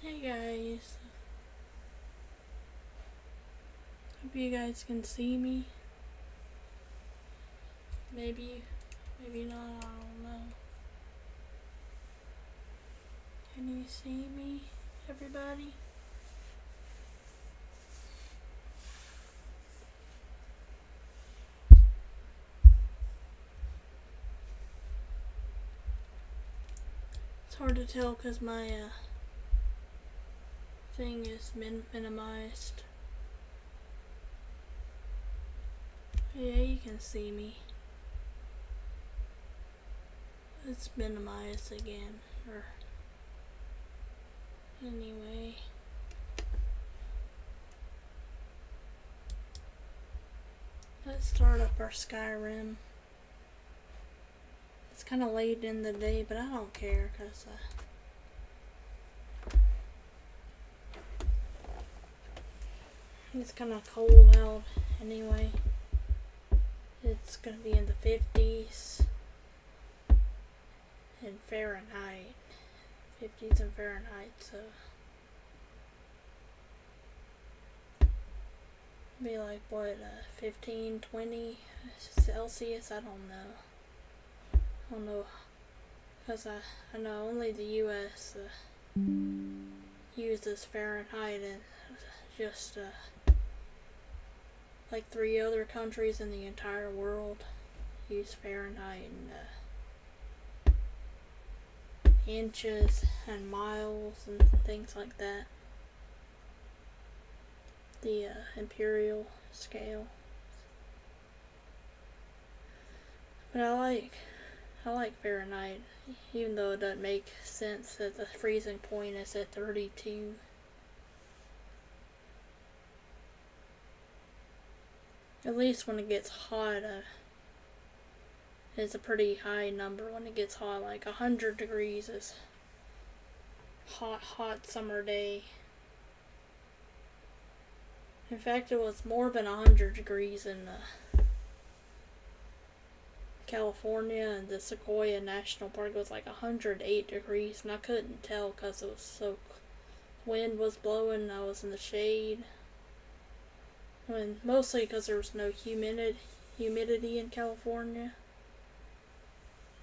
Hey guys, hope you guys can see me. Maybe not, I don't know. Can you see me, everybody? It's hard to tell because my thing is minimized. Yeah, you can see me. It's minimized again, or anyway. Let's start up our Skyrim. It's kind of late in the day, but I don't care because it's kind of cold out anyway. It's gonna be in the 50s in Fahrenheit. 50s in Fahrenheit, so be like what, 15, 20 Celsius? I don't know, because I know only the US uses Fahrenheit, and just like 3 other countries in the entire world use Fahrenheit, and inches and miles and things like that. The imperial scale. But I like Fahrenheit, even though it doesn't make sense that the freezing point is at 32. At least when it gets hot, it's a pretty high number when it gets hot. Like 100 degrees is hot summer day. In fact, it was more than 100 degrees in California, and the Sequoia National Park was like 108 degrees, and I couldn't tell because it was so wind was blowing and I was in the shade. Mostly because there was no humidity in California,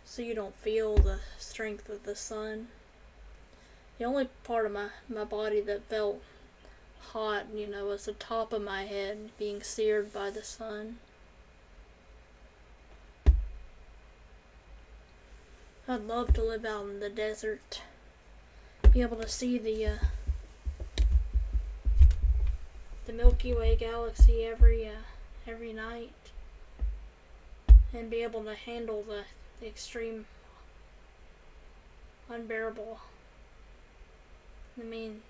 so you don't feel the strength of the sun. The only part of my body that felt hot, was the top of my head being seared by the sun. I'd love to live out in the desert, be able to see the Milky Way galaxy every night, and be able to handle the extreme unbearable. I mean,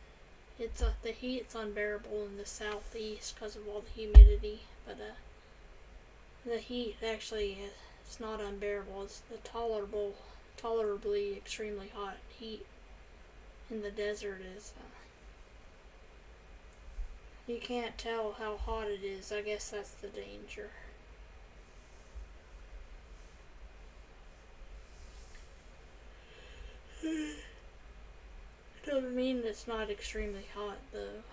the heat's unbearable in the southeast because of all the humidity, but the heat actually it's not unbearable. It's the tolerably extremely hot heat in the desert is. You can't tell how hot it is. I guess that's the danger. It doesn't mean it's not extremely hot, though.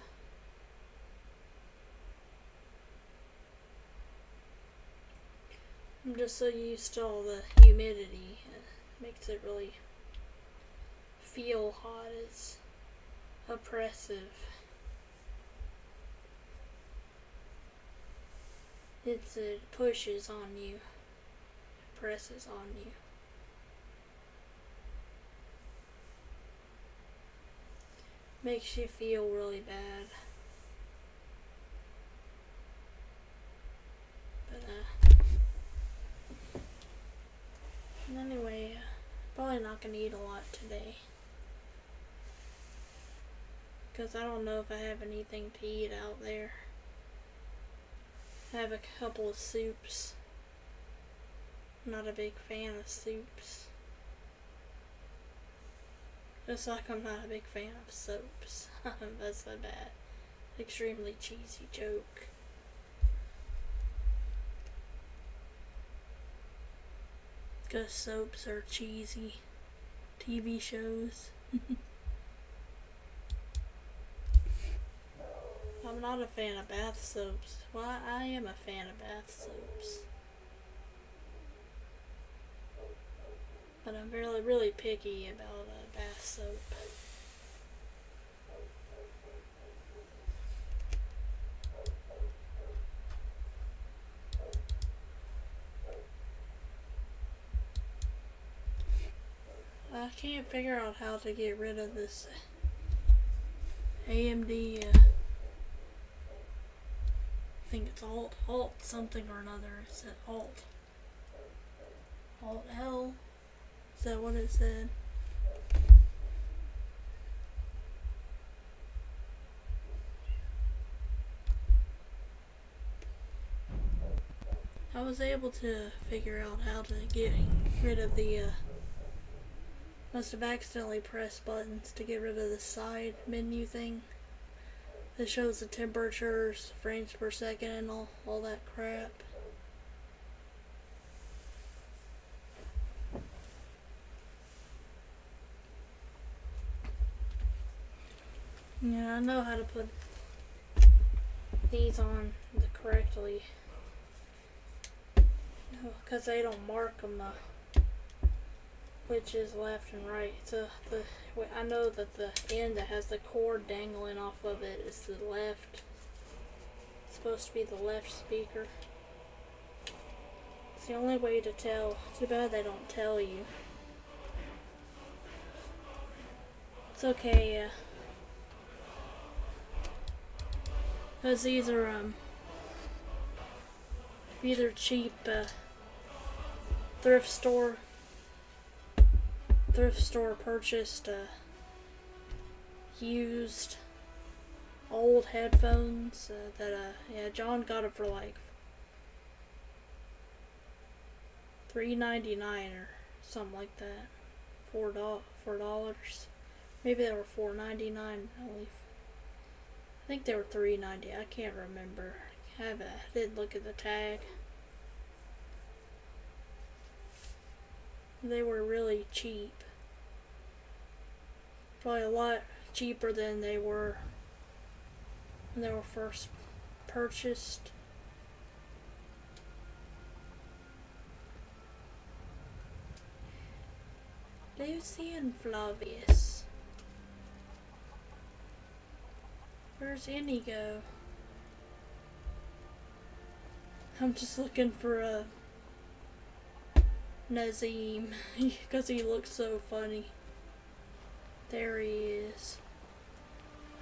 I'm just so used to all the humidity. It makes it really feel hot. It's oppressive. It pushes on you. It presses on you. Makes you feel really bad. But anyway, probably not gonna eat a lot today, because I don't know if I have anything to eat out there. I have a couple of soups. I'm not a big fan of soups. Just like I'm not a big fan of soaps. That's a bad, extremely cheesy joke. Because soaps are cheesy TV shows. I'm not a fan of bath soaps. Well, I am a fan of bath soaps. But I'm really, really picky about bath soap. I can't figure out how to get rid of this AMD, I think it's Alt something or another. It said Alt L. Is that what it said? I was able to figure out how to get rid of the, must have accidentally pressed buttons to get rid of the side menu thing that shows the temperatures, frames per second, and all that crap. Yeah, I know how to put these on correctly. Because they don't mark them, which is left and right. So I know that the end that has the cord dangling off of it is the left. It's supposed to be the left speaker. It's the only way to tell. Too bad they don't tell you. It's okay, because these are either cheap thrift store purchased used old headphones that John got it for like $3.99 or something like that. $4. Maybe they were $4.99 only. I think they were $3.90. I can't remember. I didn't look at the tag. They were really cheap. Probably a lot cheaper than they were when they were first purchased. Lucy and Flavius. Where's Inigo? I'm just looking for Nazim because he looks so funny. There he is.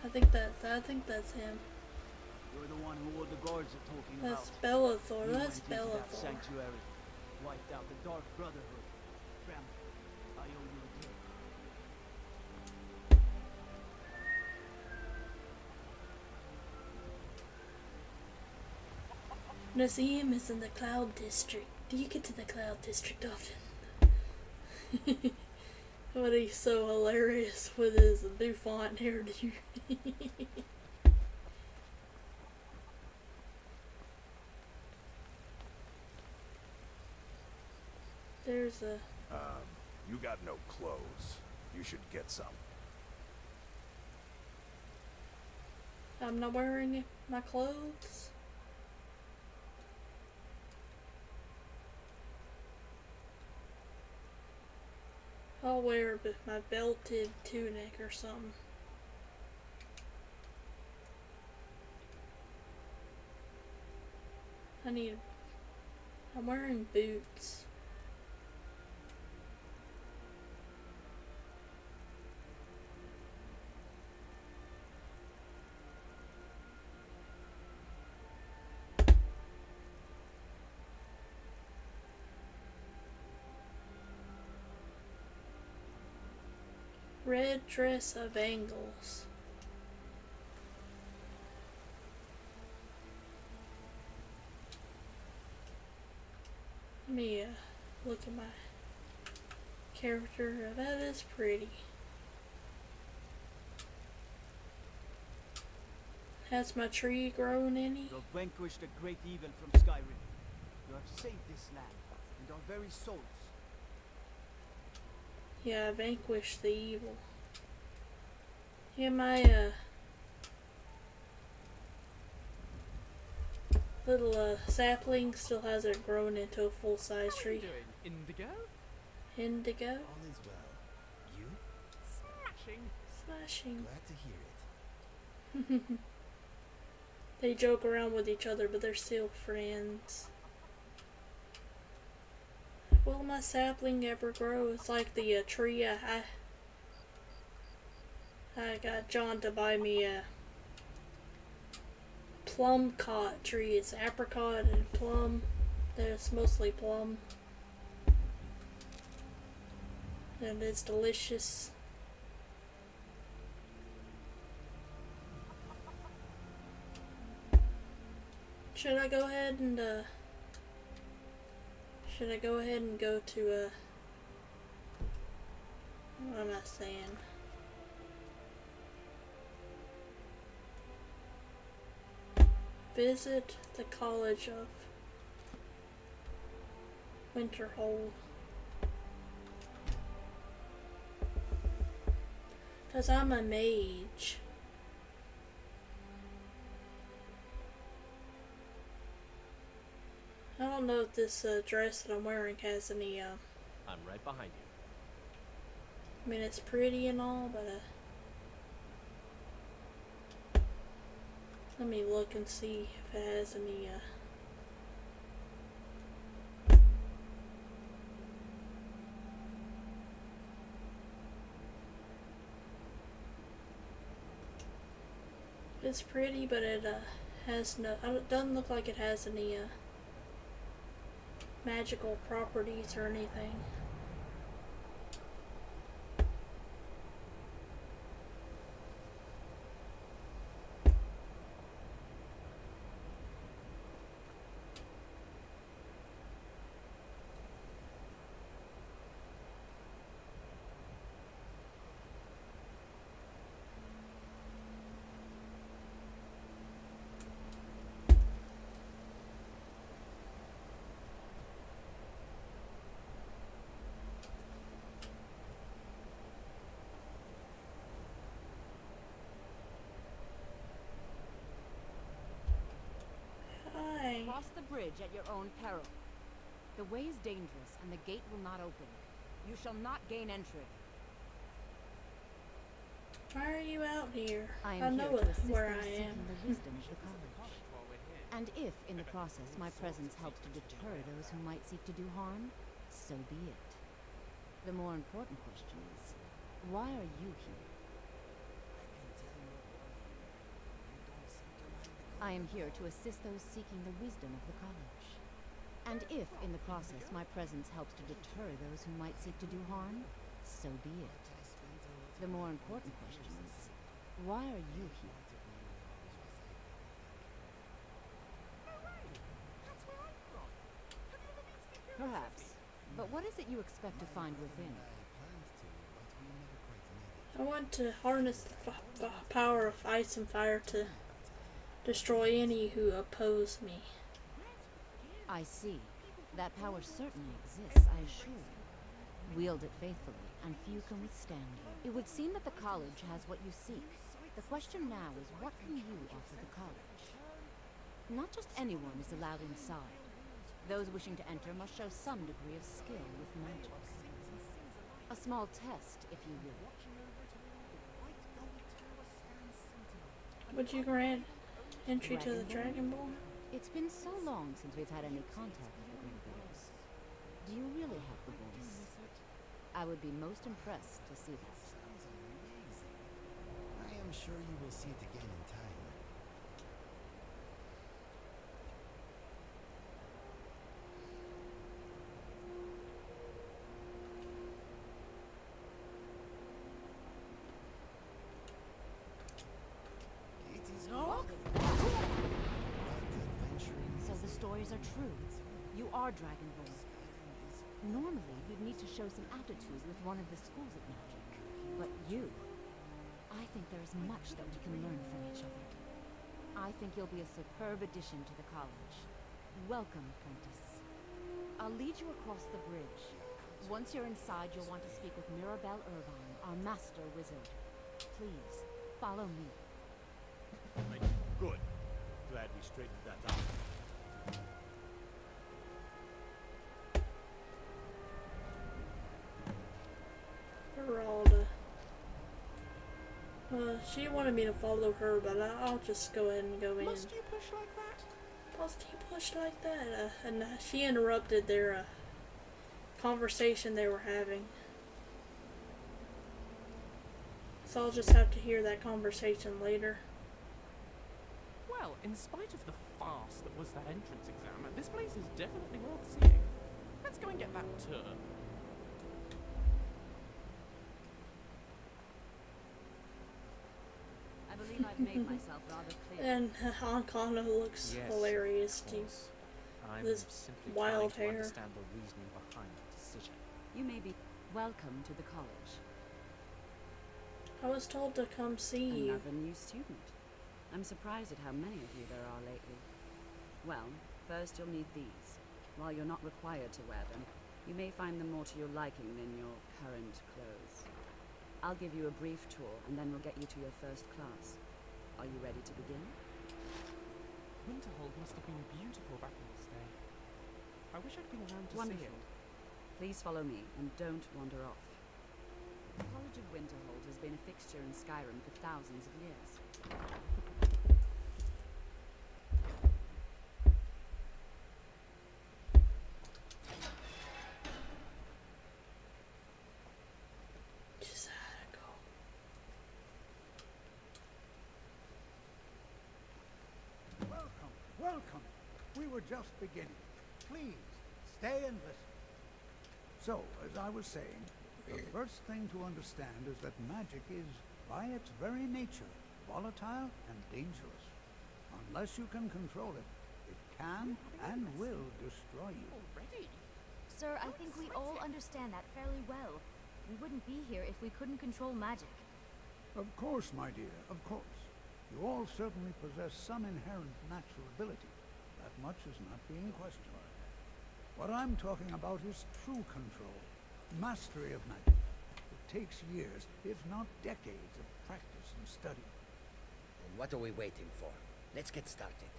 I think that's him. You're the one who all the guards are talking That's about. Bellathor. That's That Bellathor. sanctuary, wiped out the Dark Brotherhood. Family, I owe you a debt. Nazim is in the Cloud District. Do you get to the Cloud District often? But he's so hilarious with his bouffant hairdo. There's a... You got no clothes. You should get some. I'm not wearing my clothes. I'll wear my belted tunic or something. I'm wearing boots. Red dress of angles. Let me look at my character. That is pretty. Has my tree grown any? You have vanquished the great evil from Skyrim. You have saved this land and our very souls. Yeah, I vanquished the evil. Yeah, my little sapling still hasn't grown into a full-size How are you tree. doing, Indigo? Indigo? All is well. You? Smashing. Smashing. Glad to hear it. They joke around with each other, but they're still friends. Will my sapling ever grow? It's like the tree I got John to buy me a plum cot tree. It's apricot and plum. It's mostly plum. And it's delicious. Should I go ahead and go to what am I saying? Visit the College of Winterhold. Cause I'm a mage. I don't know if this dress that I'm wearing has any, I'm right behind you. I mean it's pretty and all, but let me look and see if it has any, it's pretty, but it has no, it doesn't look like it has any magical properties or anything. Hi. Cross the bridge at your own peril. The way is dangerous, and the gate will not open. You shall not gain entry. Why are you out here? I I am know here to assist where those I seeking am. the wisdom of the college. And if, in the process, my presence helps to deter those who might seek to do harm, so be it. The more important question is, why are you here? I am here to assist those seeking the wisdom of the college. And if, in the process, my presence helps to deter those who might seek to do harm, so be it. The more important question is, why are you here? Perhaps. But what is it you expect to find within? I want to harness the power of ice and fire to destroy any who oppose me. I see. That power certainly exists, I assure you. Wield it faithfully, and few can withstand you. It would seem that the college has what you seek. The question now is, what can you offer the college? Not just anyone is allowed inside. Those wishing to enter must show some degree of skill with magic. A small test, if you will. Would you grant entry to the Dragonborn? It's been so long since we've had any contact with the Grey Bears. Do you really have the voice? I would be most impressed to see that. I am sure you will see it again in time. It is No? adventuring. So the stories are true. You are Dragonborn. Normally, you'd need to show some aptitude with one of the schools of magic. But you... I think there is much that we can learn from each other. I think you'll be a superb addition to the college. Welcome, apprentice. I'll lead you across the bridge. Once you're inside, you'll want to speak with Mirabelle Irvine, our master wizard. Please, follow me. Good. Glad we straightened that out. her all to. She wanted me to follow her, but I'll just go ahead and go in. Must you push like that? Must he push like that? And she interrupted their conversation they were having. So I'll just have to hear that conversation later. Well, in spite of the farce that was that entrance exam, this place is definitely worth seeing. Let's go and get that tour. I believe I've made myself rather clear. And Ankana looks hilarious too. I'm This simply wild trying to hair. understand the reasoning behind the decision. You may be welcome to the college. I was told to come see you. Another new student. I'm surprised at how many of you there are lately. Well, first you'll need these. While you're not required to wear them, you may find them more to your liking than your current clothes. I'll give you a brief tour, and then we'll get you to your first class. Are you ready to begin? Winterhold must have been beautiful back in its day. I wish I'd been around to see Wonderful. it. Please follow me, and don't wander off. The College of Winterhold has been a fixture in Skyrim for thousands of years. Just go. Welcome, welcome. We were just beginning. Please, stay and listen. So, as I was saying, the first thing to understand is that magic is, by its very nature, volatile and dangerous. Unless you can control it, it can and will destroy you. Already? Sir, I think we all understand that fairly well. We wouldn't be here if we couldn't control magic. Of course, my dear, of course. You all certainly possess some inherent natural ability. That much is not being questioned. What I'm talking about is true control, mastery of magic. It takes years, if not decades, of practice and study. Then what are we waiting for? Let's get started.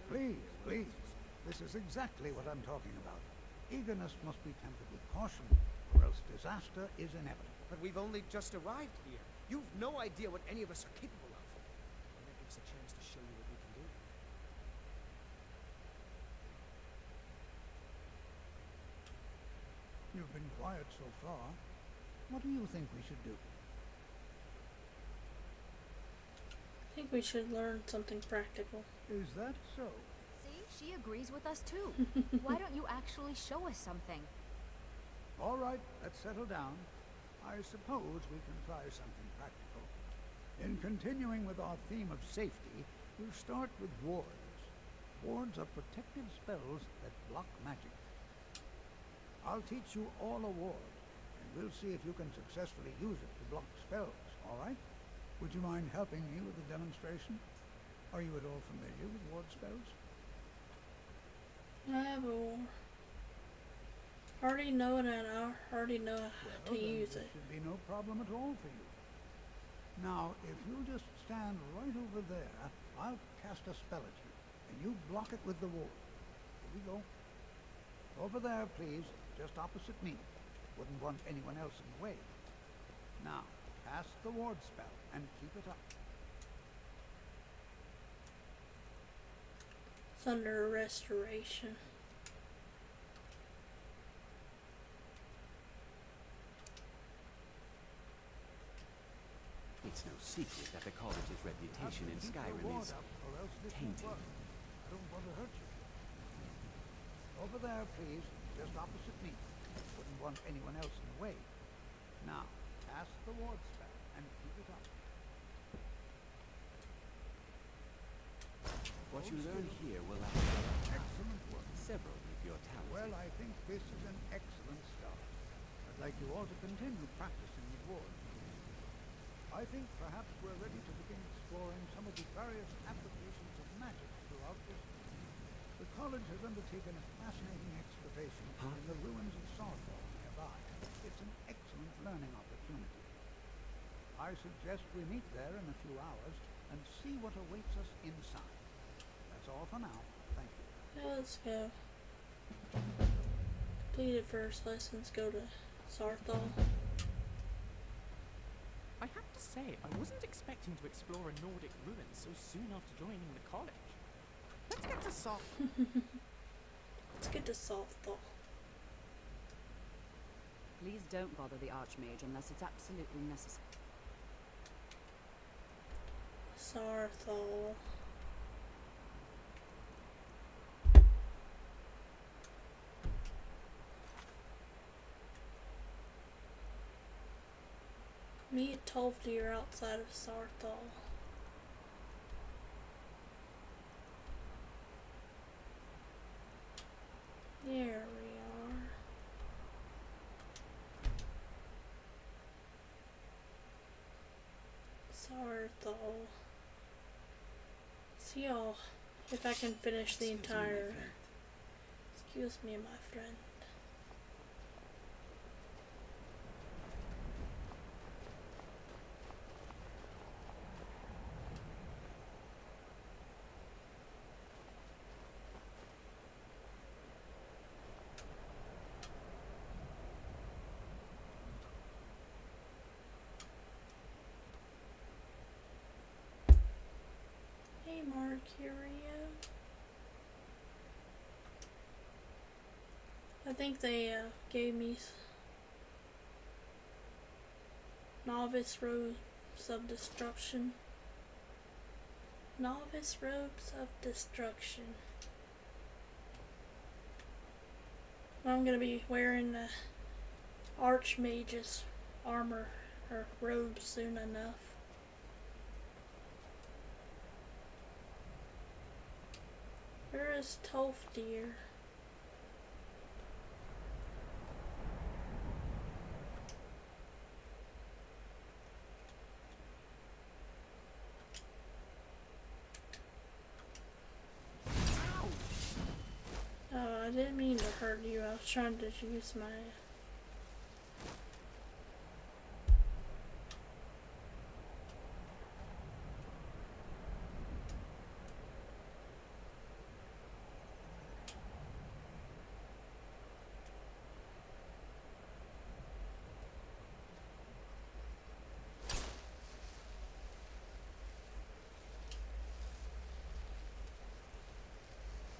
Please, please. This is exactly what I'm talking about. Eagerness must be tempered with caution, or else disaster is inevitable. But we've only just arrived here. You've no idea what any of us are capable of. And that gives us a chance to show you what we can do. You've been quiet so far. What do you think we should do? I think we should learn something practical. Is that so? See, she agrees with us too. Why don't you actually show us something? All right, let's settle down. I suppose we can try something practical. In continuing with our theme of safety, we'll start with wards. Wards are protective spells that block magic. I'll teach you all a ward, and we'll see if you can successfully use it to block spells, all right? Would you mind helping me with the demonstration? Are you at all familiar with ward spells? I have already know it, and I already know how to Then use there it. should be no problem at all for you. Now, if you just stand right over there, I'll cast a spell at you, and you block it with the ward. Here we go. Over there, please, just opposite me. Wouldn't want anyone else in the way. Now, cast the ward spell, and keep it up. It's under restoration. It's no secret that the college's reputation in Keep your Skyrim ward is up, or else this won't tainted. work. I don't want to hurt you. Over there, please, just opposite me. Wouldn't want anyone else in the way. Now, cast the ward spell, and keep it up. What you learn here will add Excellent work. several if you're talented. Well, I think this is an excellent start. I'd like you all to continue practicing with wards. I think perhaps we're ready to begin exploring some of the various applications of magic throughout this. The college has undertaken a fascinating exploration in the ruins of Sarthal nearby. It's an excellent learning opportunity. I suggest we meet there in a few hours and see what awaits us inside. That's all for now. Thank you. Now let's go. Completed first lessons. Go to Sarthal. say, I wasn't expecting to explore a Nordic ruin so soon after joining the college. Let's get to Soft. Let's get to Softball. Please don't bother the Archmage unless it's absolutely necessary. Sarthal. Meet Tolfdir outside of Sarthal. There we are. Sarthal. See y'all if I can finish the entire. Excuse me, my friend. Hey, Mercurio. I think they gave me novice robes of destruction. Novice robes of destruction. I'm gonna be wearing the Archmage's armor or robe soon enough. Where is Tolfdir? Oh, I didn't mean to hurt you. I was trying to use my...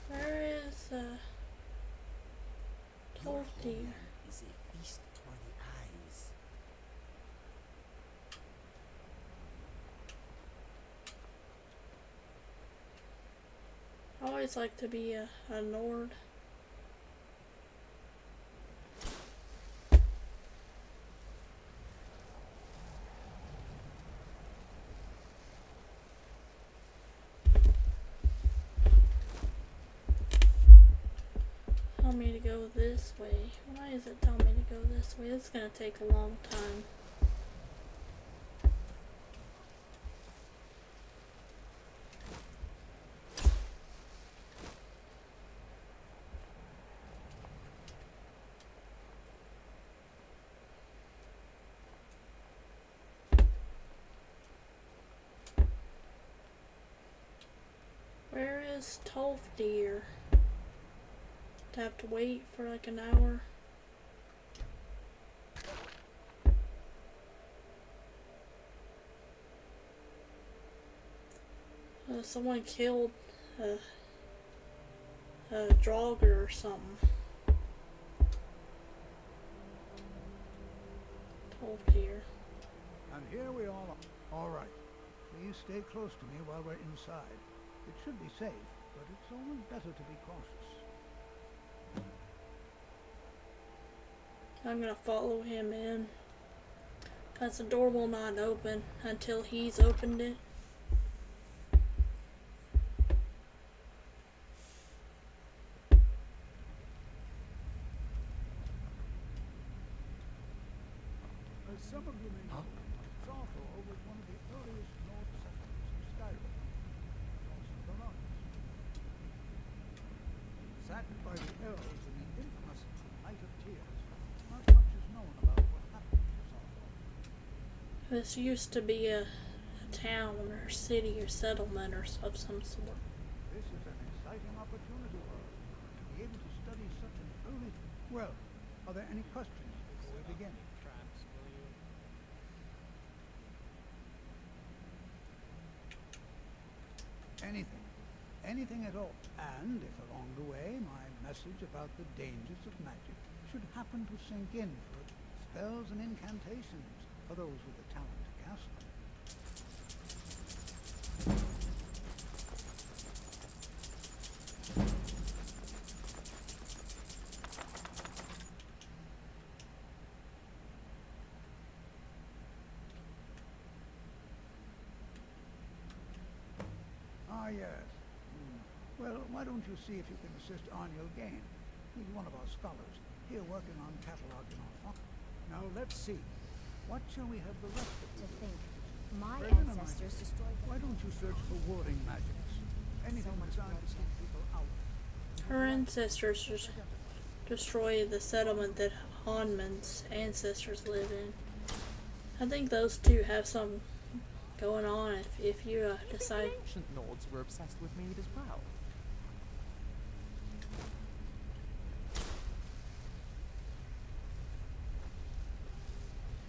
Where is Tolfdir? Is a feast for the eyes. I always like to be a Nord. Tell me to go this way. Why is it telling me to go this way? It's gonna take a long time. Where is Tolfdir? To have to wait for like an hour. Someone killed a Draugr or something. Tolfdir. And here we all are. All right. Please stay close to me while we're inside. It should be safe, but it's always better to be cautious. I'm gonna follow him in, cause the door will not open until he's opened it. As some of you may know, Sarthal was one of the earliest Nord settlers of Skyrim, also the longest. Saddened by the elves in the infamous Night of Tears, not much is known about what happened to Sarthal. This used to be a town or city or settlement or of some sort. This is an exciting opportunity for us to be able to study such an early... Well, are there any questions before we begin? anything. Anything at all. And if along the way my message about the dangers of magic should happen to sink in for spells and incantations for those with the talent to cast them. Ah, yes. Well, why don't you see if you can assist Arniel Gain? He's one of our scholars, here working on cataloging our farm. Now, let's see. What shall we have the rest of you To do? think, my Brethren of ancestors mine, destroyed why don't you search for warding magics? Anything much designed to keep people out. Her ancestors destroyed the settlement that Hanman's ancestors live in. I think those two have some going on if you decide. The ancient Nords were obsessed with mead as well.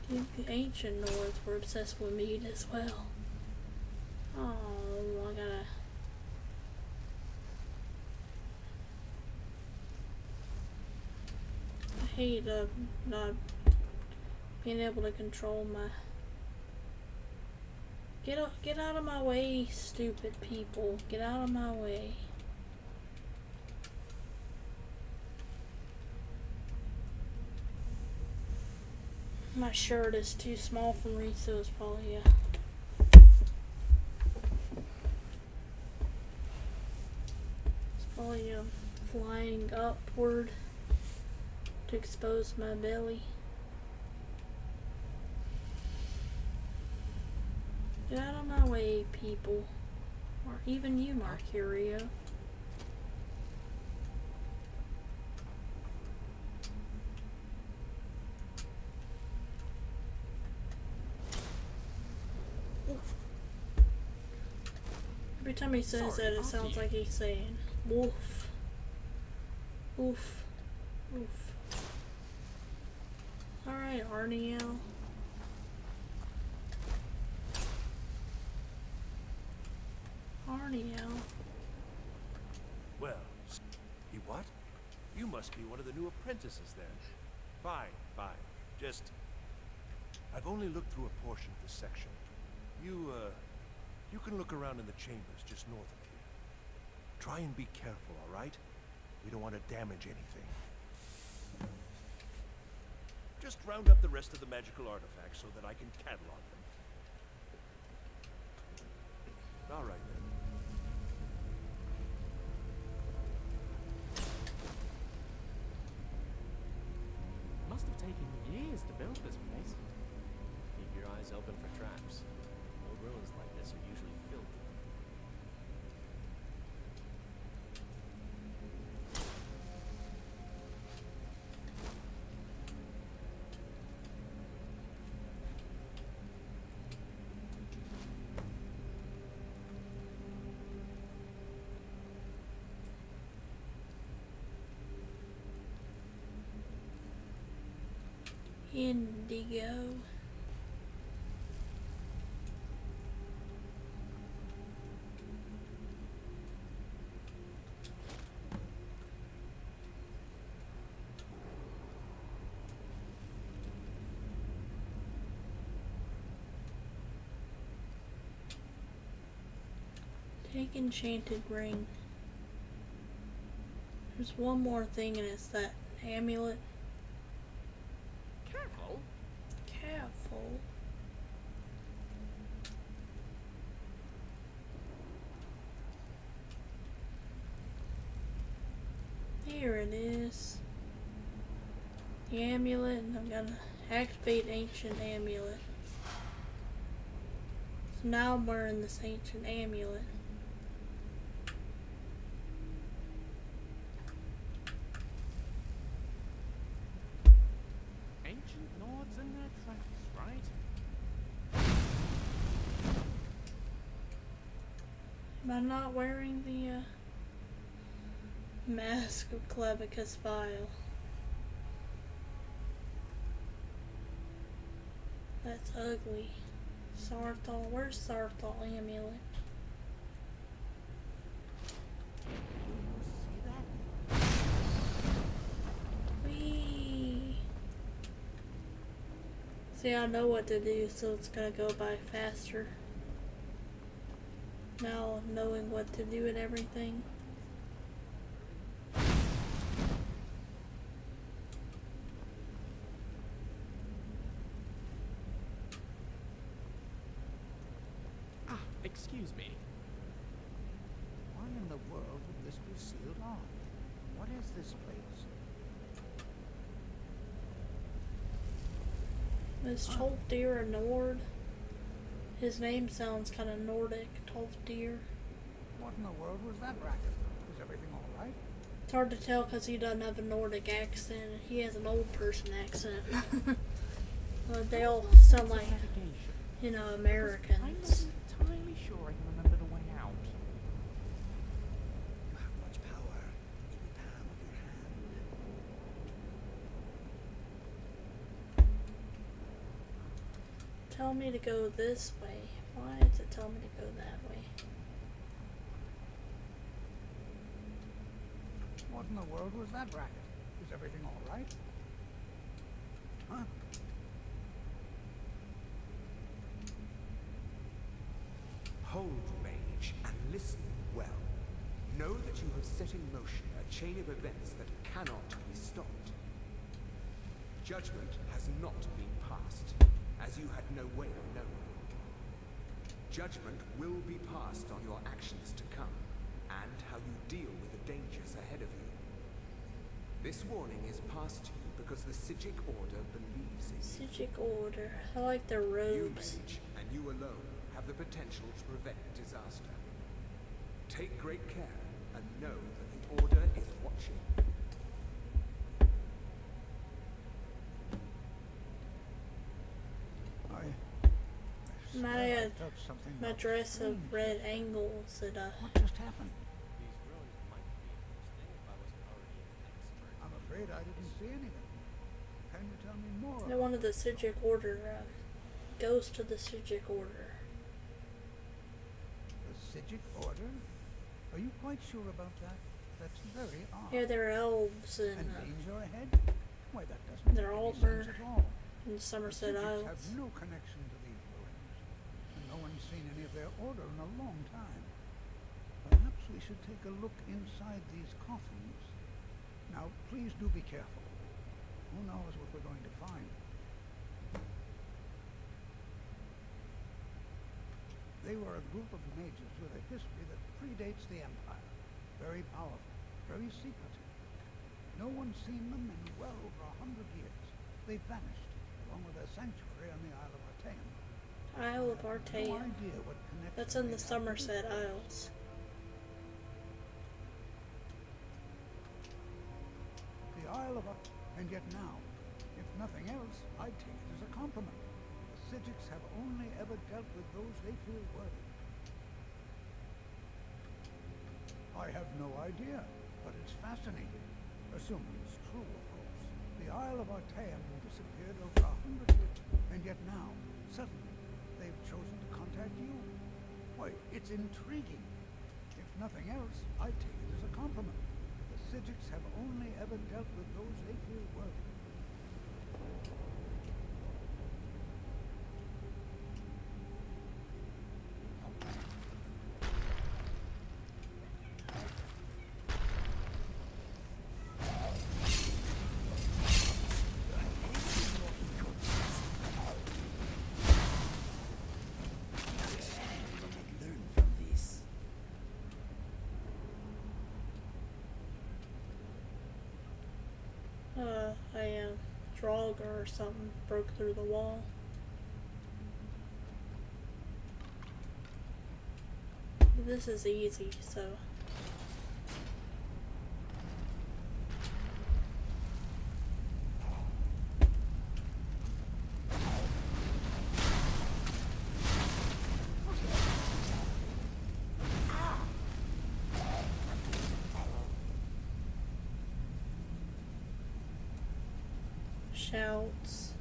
I think the ancient Nords were obsessed with mead as well. Oh, I gotta. I hate not being able to control my. Get out of my way, stupid people. Get out of my way. My shirt is too small for me, so it's probably flying upward to expose my belly. Get out of my way, people. Or even you, Mercurio. Every time he says that, it sounds like he's saying, wolf. Oof. Oof. Alright, Arniel. Arniel. Well, he what? You must be one of the new apprentices then. Fine, fine. Just... I've only looked through a portion of this section. You can look around in the chambers just north of here. Try and be careful, all right? We don't want to damage anything. Just round up the rest of the magical artifacts so that I can catalog them. All right, then. Must have taken years to build this place. Keep your eyes open for traps. Old ruins like this are usually filled with them. Indigo. Take enchanted ring. There's one more thing, and it's that amulet. Careful. Careful. Here it is. The amulet, and I'm gonna activate ancient amulet. So now I'm wearing this ancient amulet. Ancient Nords and their traps, right? Am I not wearing the mask of Clavicus Vile? That's ugly. Sarthal, where's Sarthal amulet? See, I know what to do, so it's gonna go by faster. Now knowing what to do and everything. Ah, excuse me. Why in the world would this be sealed off? What is this place? Is Tolfdir a Nord? His name sounds kind of Nordic, Tolfdir. What in the world was that racket? Is everything all right? It's hard to tell because he doesn't have a Nordic accent. He has an old person accent. But they all sound like, you know, Americans. I'm not entirely sure I can remember the way out. You have much power in the palm of your hand. Tell me to go this way. Why does it tell me to go that way? What in the world was that racket? Is everything all right? Huh? Hold, Mage, and listen well. Know that you have set in motion a chain of events that cannot be stopped. Judgment has not been passed, as you had no way of knowing. Judgment will be passed on your actions to come, and how you deal with the dangers ahead of you. This warning is passed to you because the Psijic Order believes in you. Psijic Order. I like their robes. You, Mage, and you alone have the potential to prevent disaster. Take great care, and know that the Order is watching. My dress of red angles that What just happened? These ruins might be interesting if I wasn't already an expert. I'm afraid I didn't see anything. Can you tell me more? they're one of the Psijic Order. Goes to the Psijic Order. The Psijic Order? Are you quite sure about that? That's very odd. Yeah, they're elves and danger ahead? Why, that doesn't they're make all any sense at all. in Somerset The Psijics Isles. have no connection to these ruins, and no one's seen any of their order in a long time. Perhaps we should take a look inside these coffins. Now, please do be careful. Who knows what we're going to find? They were a group of mages with a history that predates the Empire. Very powerful, very secretive. No one's seen them in well over 100 years. They vanished, along with their sanctuary on the Isle of Artaeum. Isle of Artaeum. No idea what connection That's in they the have. Somerset Isles. The Isle of and yet now, if nothing else, I'd take it as a compliment. The Psijics have only ever dealt with those they feel worthy. I have no idea, but it's fascinating. Assuming it's true, of course. The Isle of Artaeum disappeared over 100 years, and yet now, suddenly, they've chosen to contact you. Why, it's intriguing. If nothing else, I'd take it as a compliment. The Psijics have only ever dealt with those they feel worthy. Learn from this. A Draugr or something broke through the wall. But this is easy, so. Shouts.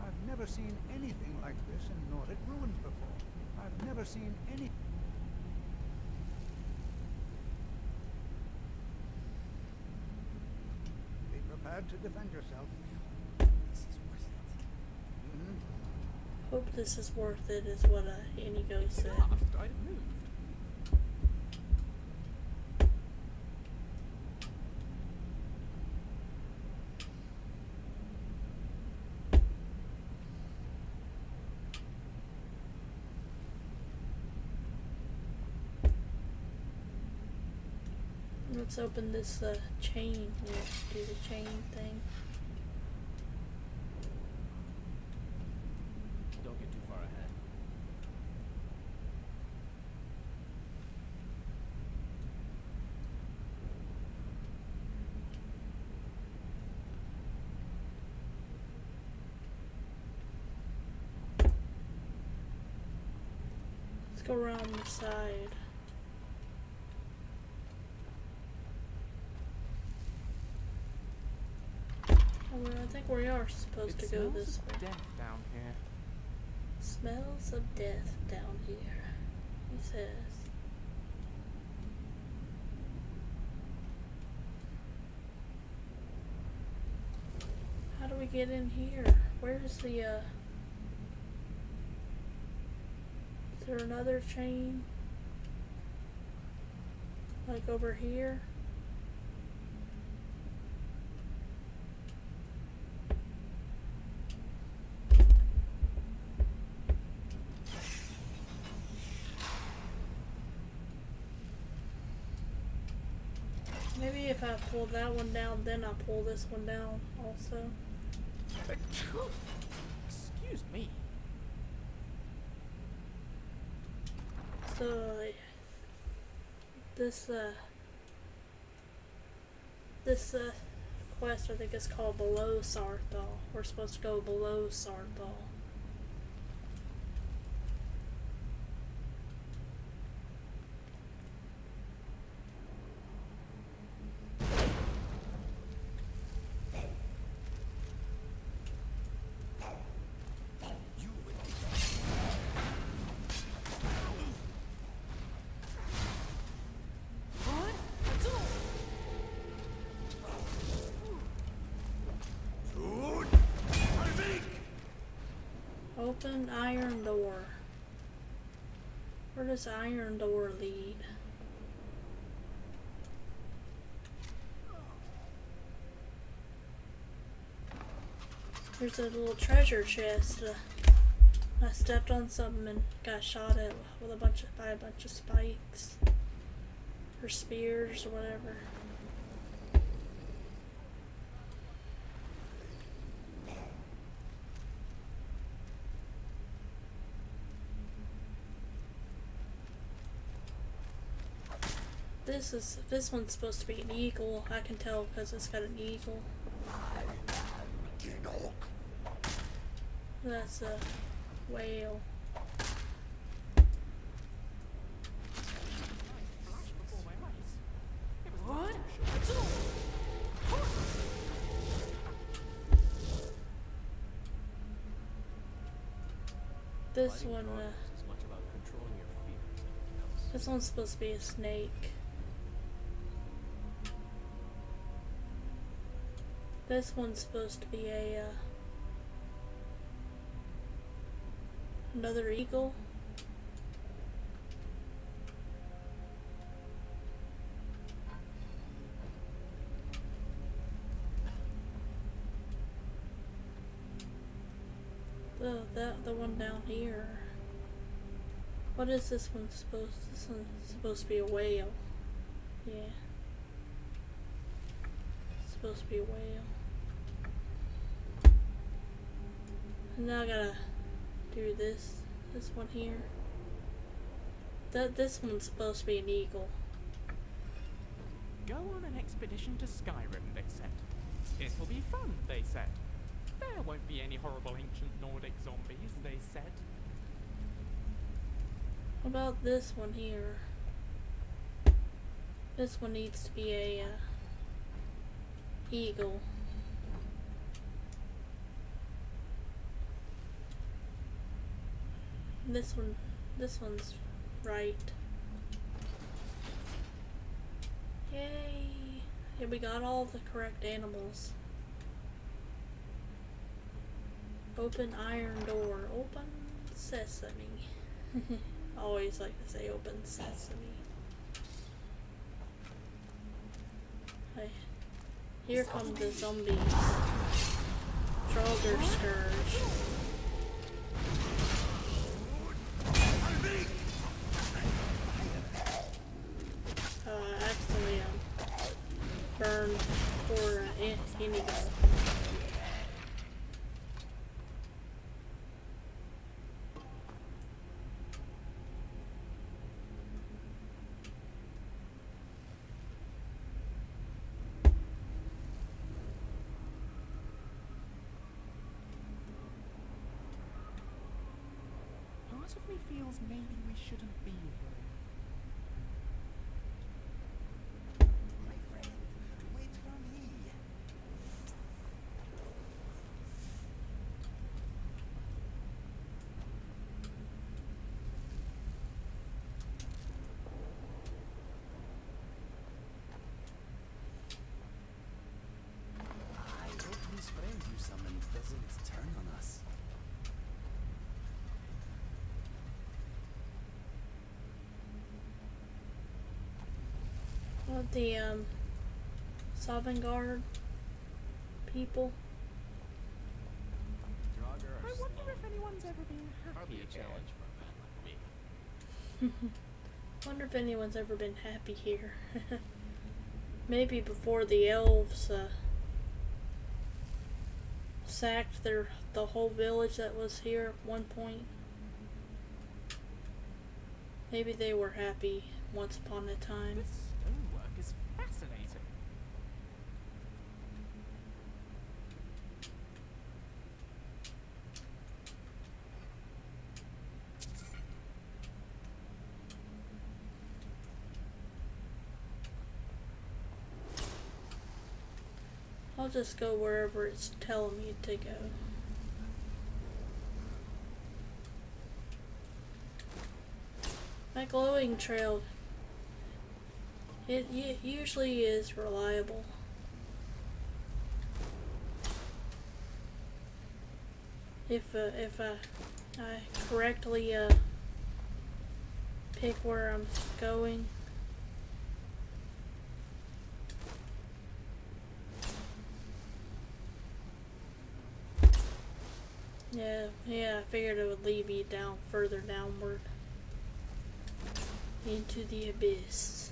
I've never seen anything like this in Nordic ruins before. I've never seen any... Be prepared to defend yourself. This is worth it. Hope this is worth it, is what Inigo said. I'd have moved. Let's open this chain. We'll do the chain thing. Don't get too far ahead. Let's go around the side. I think we are supposed to go this way. Death down here. Smells of death down here, he says. How do we get in here? Where's the, is there another chain? Like over here? Maybe if I pull that one down, then I'll pull this one down also. Excuse me. So, this quest I think is called Below Sarthal. We're supposed to go below Sarthal. Open iron door. Where does iron door lead? There's a little treasure chest. I stepped on something and got shot at with by a bunch of spikes or spears or whatever. This one's supposed to be an eagle. I can tell because it's got an eagle. That's a whale. What? This one, As much about controlling your fear as anything else. this one's supposed to be a snake. This one's supposed to be a another eagle. The one down here. What is this one supposed? This one's supposed to be a whale. Yeah. It's supposed to be a whale. And now I gotta do this one here. This one's supposed to be an eagle. Go on an expedition to Skyrim, they said. It will be fun, they said. There won't be any horrible ancient Nordic zombies, they said. What about this one here? This one needs to be a eagle. This one's right. Yay! Yeah, we got all the correct animals. Open iron door. Open sesame. I always like to say open sesame. Hey, here come the zombies. Trogger Scourge. Accidentally burned for Indigo. Part of me feels maybe we shouldn't be here. My friend, wait for me. I hope this friend you summoned doesn't turn on us. Well, the Sovngarde people. I wonder if anyone's ever been happy Hardly a again. challenge for a man like me. Wonder if anyone's ever been happy here. Maybe before the elves sacked the whole village that was here at one point. Maybe they were happy once upon a time. This stonework is fascinating. I'll just go wherever it's telling me to go. My glowing trail, it usually is reliable. If I correctly pick where I'm going. Yeah, I figured it would lead me down further downward into the abyss.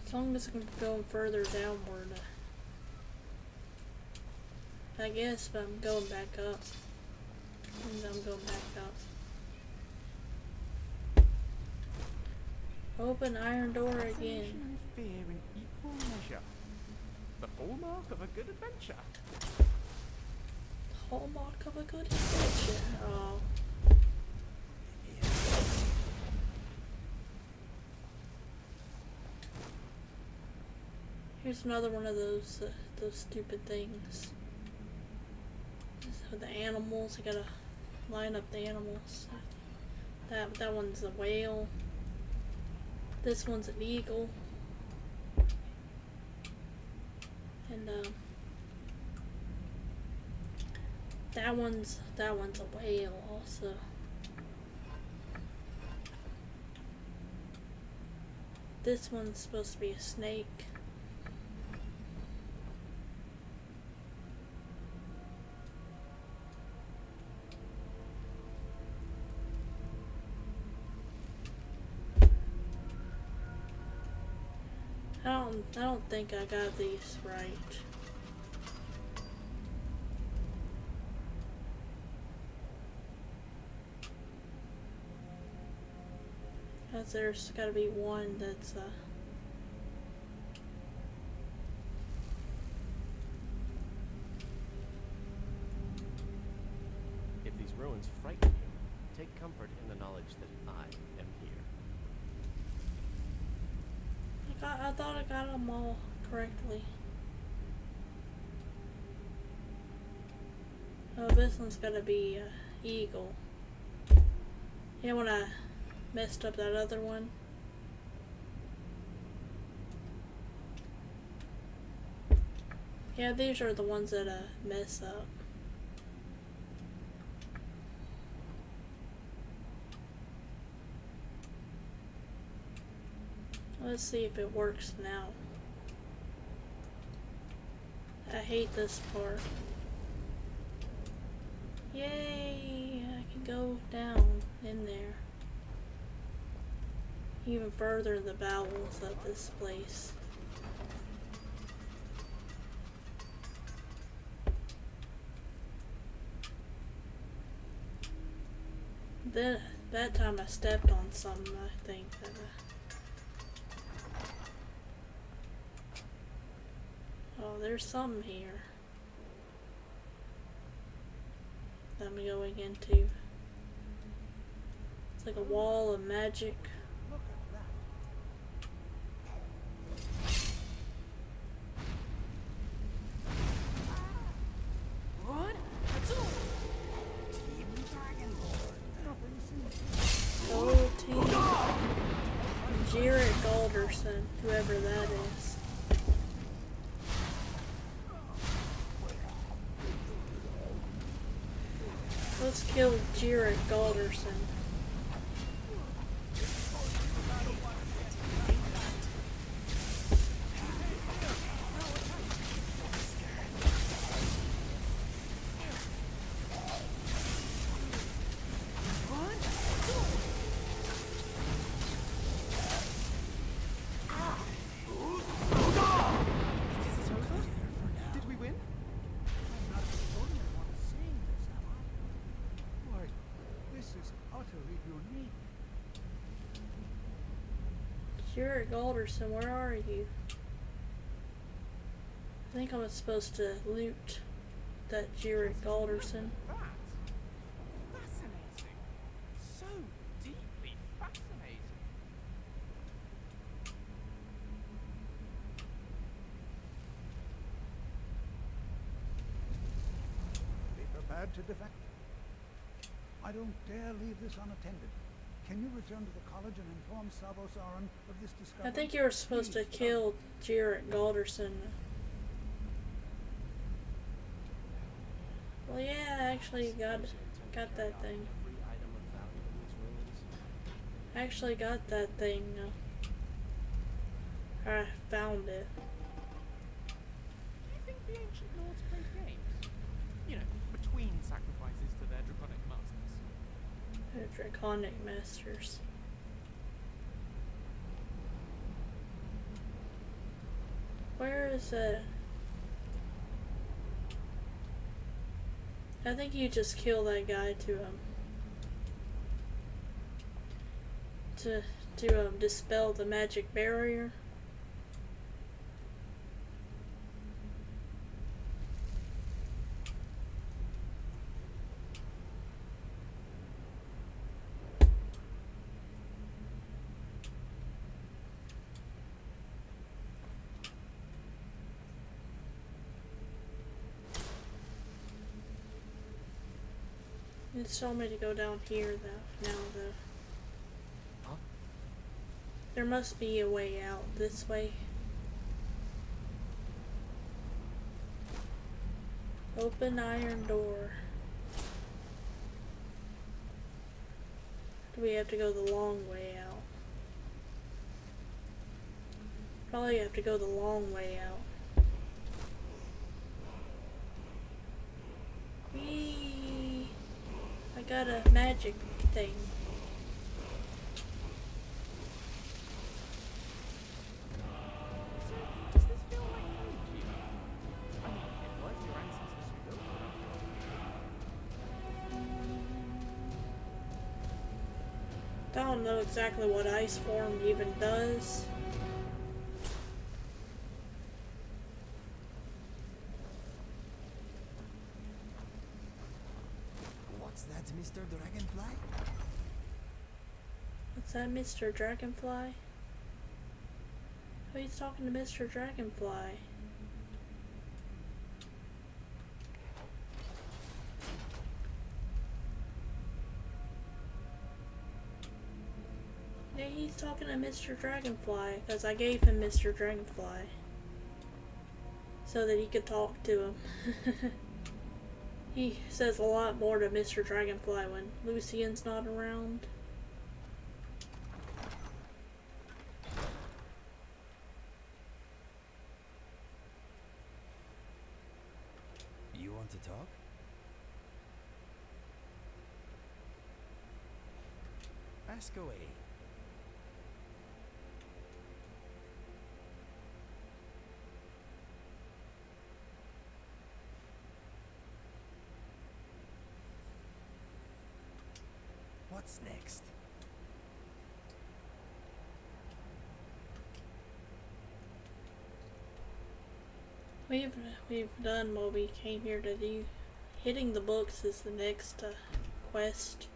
As long as I'm going further downward, I guess, but I'm going back up. And I'm going back up. Open iron door again. Fascination and fear in equal measure. The hallmark of a good adventure. Hallmark of a good adventure. Oh. Here's another one of those stupid things. So the animals, I gotta line up the animals. That one's a whale. This one's an eagle. And that one's a whale also. This one's supposed to be a snake. I don't think I got these right. Cause there's gotta be one that's If these ruins frighten you, Take comfort in the knowledge that I am here. I thought I got them all correctly. Oh, this one's gotta be eagle. Yeah, when I messed up that other one. Yeah, these are the ones that mess up. Let's see if it works now. I hate this part. Yay! I can go down in there. Even further in the bowels of this place. Then, that time I stepped on something, I think. Oh, there's something here that I'm going into. It's like a wall of magic. Look at that. What? Team Dragonborn. Nothing seems Go team. Jarrett Galderson, whoever that is. Let's kill Jarrett Galderson. Did we win? I'm not the only one seeing this, am I? Why, this is utterly unique. Jarrett Galderson, where are you? I think I'm supposed to loot that Jarrett Galderson. That? Fascinating. So deeply fascinating. Be prepared to defect. I don't dare leave this unattended. Can you return to the college and inform Sabo Saran of this discovery? I think you were supposed to Please, kill Jarrett Galderson. Well, yeah, I actually got that thing. Every item of value in these ruins. I actually got that thing. I found it. Do you think the ancient lords played games? You know, between sacrifices to their draconic masters. The Draconic Masters. Where is it? I think you just kill that guy to dispel the magic barrier. It's told me to go down here though. Now though. Huh? There must be a way out this way. Open iron door. Do we have to go the long way out? Probably have to go the long way out. Whee! I got a magic thing. Does this feel like home to you? I mean, it was your ancestors who built it. I don't know exactly what ice form even does. What's that, Mr. Mr. Dragonfly? What's that, Mr. Dragonfly? Oh, he's talking to Mr. Dragonfly. Yeah, he's talking to Mr. Dragonfly, because I gave him Mr. Dragonfly. So that he could talk to him. He says a lot more to Mr. Dragonfly when Lucian's not around. You want to talk? Ask away. What's next? We've done what we came here to do. Hitting the books is the next quest.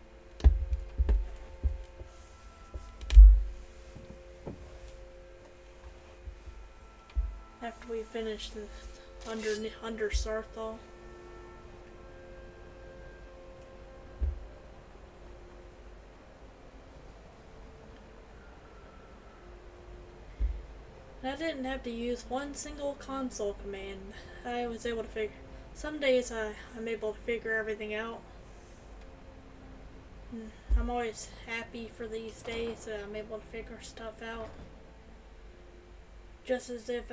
After we finish the under Sarthal. I didn't have to use one single console command. I was able to figure. Some days I'm able to figure everything out. I'm always happy for these days that I'm able to figure stuff out. Just as if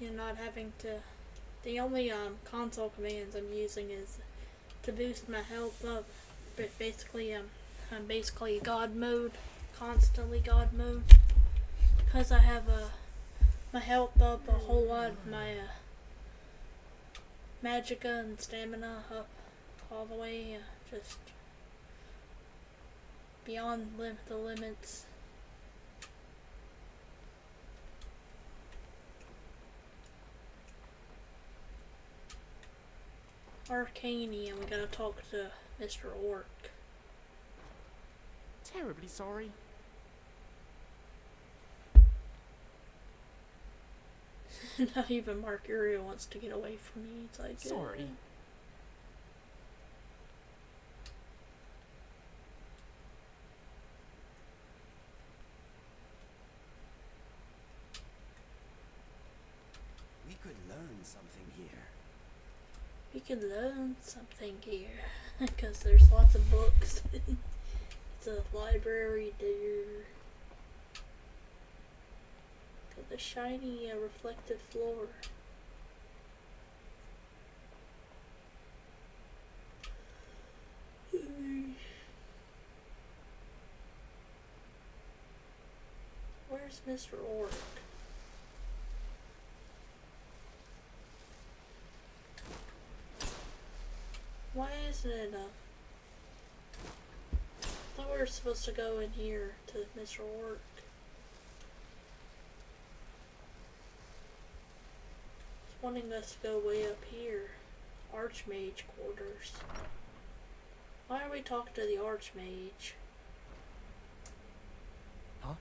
you're not having to. The only console commands I'm using is to boost my health up. But basically, I'm basically God mode, constantly God mode. Because I have my health up a whole lot, my magicka and stamina up all the way, just beyond the limits. Arcanium, we gotta talk to Mr. Orc. Terribly sorry. Not even Mercurio wants to get away from me. It's like, sorry. We could learn something here. We could learn something here. Because there's lots of books. It's a library there. Got the shiny reflective floor. Where's Mr. Orc? Why isn't it I thought we were supposed to go in here to Mr. Orc. It's wanting us to go way up here. Archmage quarters. Why are we talking to the Archmage? Huh?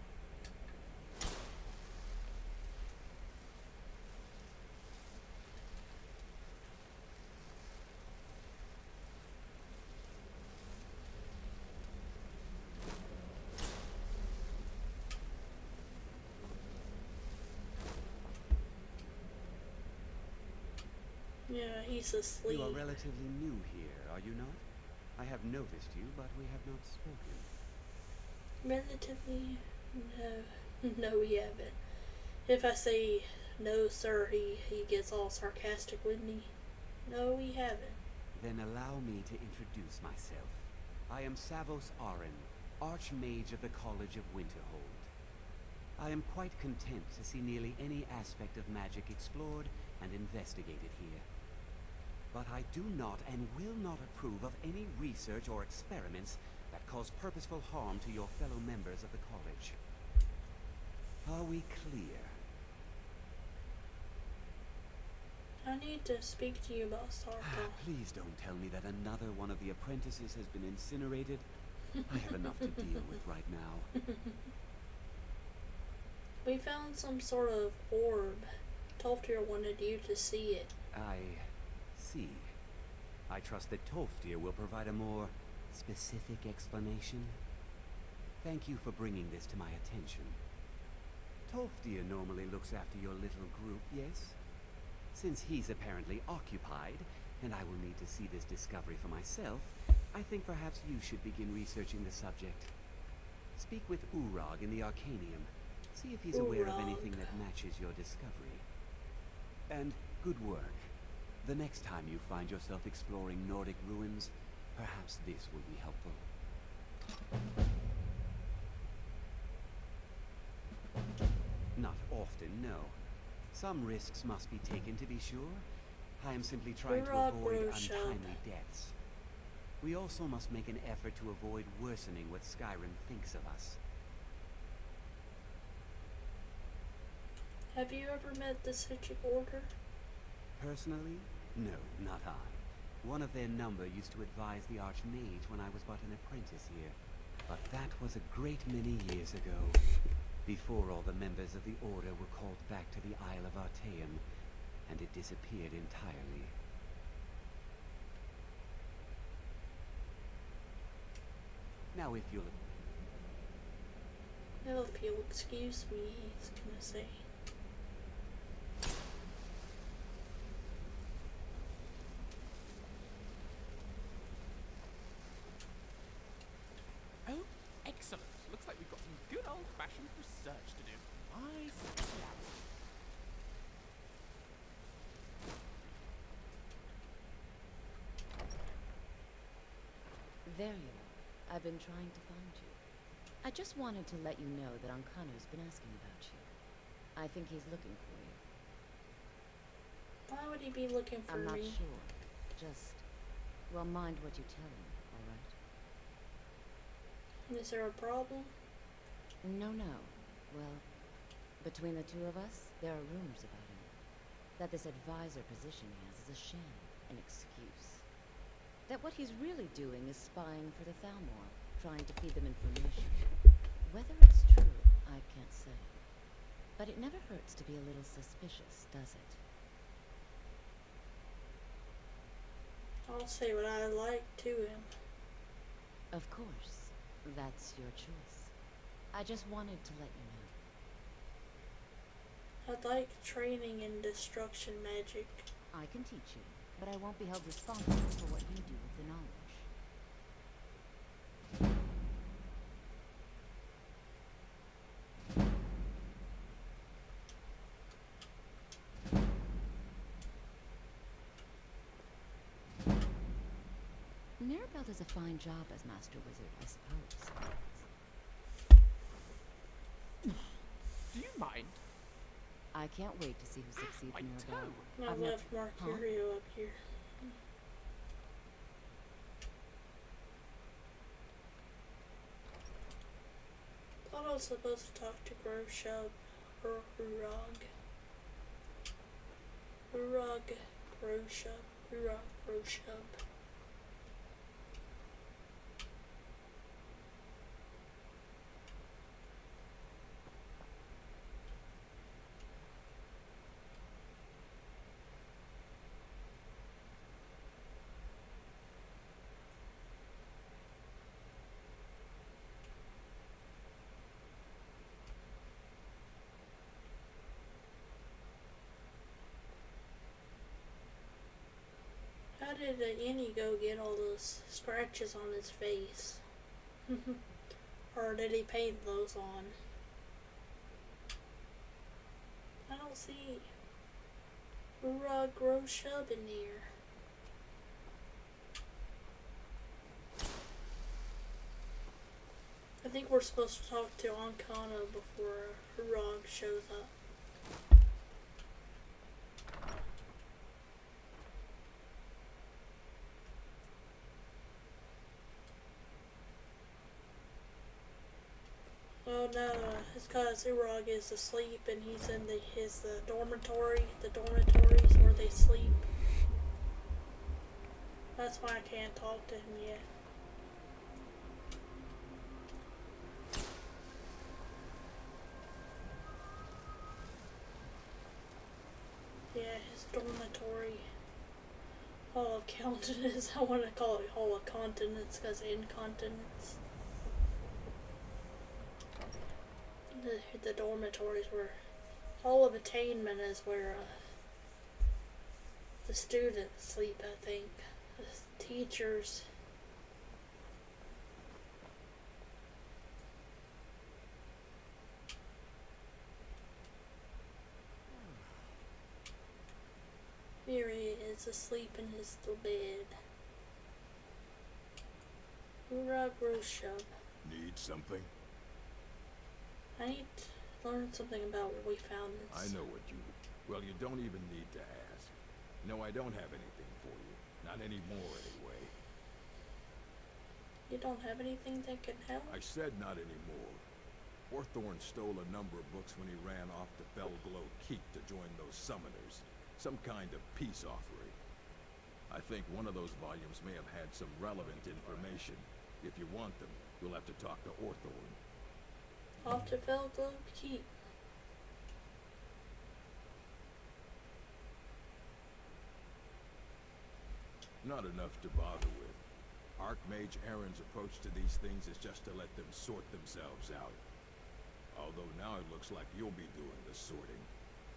Yeah, he's asleep. You are relatively new here, are you not? I have noticed you, but we have not spoken. Relatively? No. No, we haven't. If I say no, sir, he gets all sarcastic with me. No, we haven't. Then allow me to introduce myself. I am Savos Arin, Archmage of the College of Winterhold. I am quite content to see nearly any aspect of magic explored and investigated here. But I do not and will not approve of any research or experiments that cause purposeful harm to your fellow members of the college. Are we clear? I need to speak to you about Sarko. Please don't tell me that another one of the apprentices has been incinerated. I have enough to deal with right now. We found some sort of orb. Tolfdir wanted you to see it. I see. I trust that Tolfdir will provide a more specific explanation. Thank you for bringing this to my attention. Tolfdir normally looks after your little group, yes? Since he's apparently occupied, and I will need to see this discovery for myself, I think perhaps you should begin researching the subject. Speak with Urag in the Arcanium. See if he's aware of anything that matches your discovery. And good work. The next time you find yourself exploring Nordic ruins, perhaps this will be helpful. Not often, no. Some risks must be taken, to be sure. I am simply trying to avoid untimely deaths. We also must make an effort to avoid worsening what Skyrim thinks of us. Have you ever met the Citric Order? Personally? No, not I. One of their number used to advise the Archmage when I was but an apprentice here. But that was a great many years ago, before all the members of the Order were called back to the Isle of Artaeum, and it disappeared entirely. Now if you'll excuse me, he's gonna say. Oh, excellent. Looks like we've got some good old-fashioned research to do. I see. There you are. I've been trying to find you. I just wanted to let you know that Ankano's been asking about you. I think he's looking for you. Why would he be looking for me? I'm not sure. Just, well, mind what you tell him, alright? Is there a problem? No. Well, between the two of us, there are rumors about him. That this advisor position he has is a sham, an excuse. That what he's really doing is spying for the Thalmor, trying to feed them information. Whether it's true, I can't say. But it never hurts to be a little suspicious, does it? I'll say what I like to him. Of course. That's your choice. I just wanted to let you know. I'd like training in destruction magic. I can teach you, but I won't be held responsible for what you do with the knowledge. Mirabelle does a fine job as Master Wizard, I suppose. Do you mind? I can't wait to see who succeeds, Mirabelle. I left Mercurio up here. Thought I was supposed to talk to Groshub or Urag. Urag Groshub. How did the Inigo get all those scratches on his face? Or did he paint those on? I don't see Urag Groshub in here. I think we're supposed to talk to Ankano before Urag shows up. Oh no, it's because Urag is asleep and he's in his dormitory, the dormitories where they sleep. That's why I can't talk to him yet. Yeah, his dormitory. Hall of Countenance. I want to call it Hall of Continence because incontinence. The dormitories were Hall of Attainment is where the students sleep, I think. The teachers. Here he is asleep in his little bed. Urag Roshub. Need something? I need to learn something about where we found this. I know what you... Well, you don't even need to ask. No, I don't have anything for you. Not anymore, anyway. You don't have anything that can help? I said not anymore. Orthorn stole a number of books when he ran off to Felglow Keep to join those summoners. Some kind of peace offering. I think one of those volumes may have had some relevant information. If you want them, you'll have to talk to Orthorn. Off to Felglow Keep. Not enough to bother with. Archmage Aaron's approach to these things is just to let them sort themselves out. Although now it looks like you'll be doing the sorting.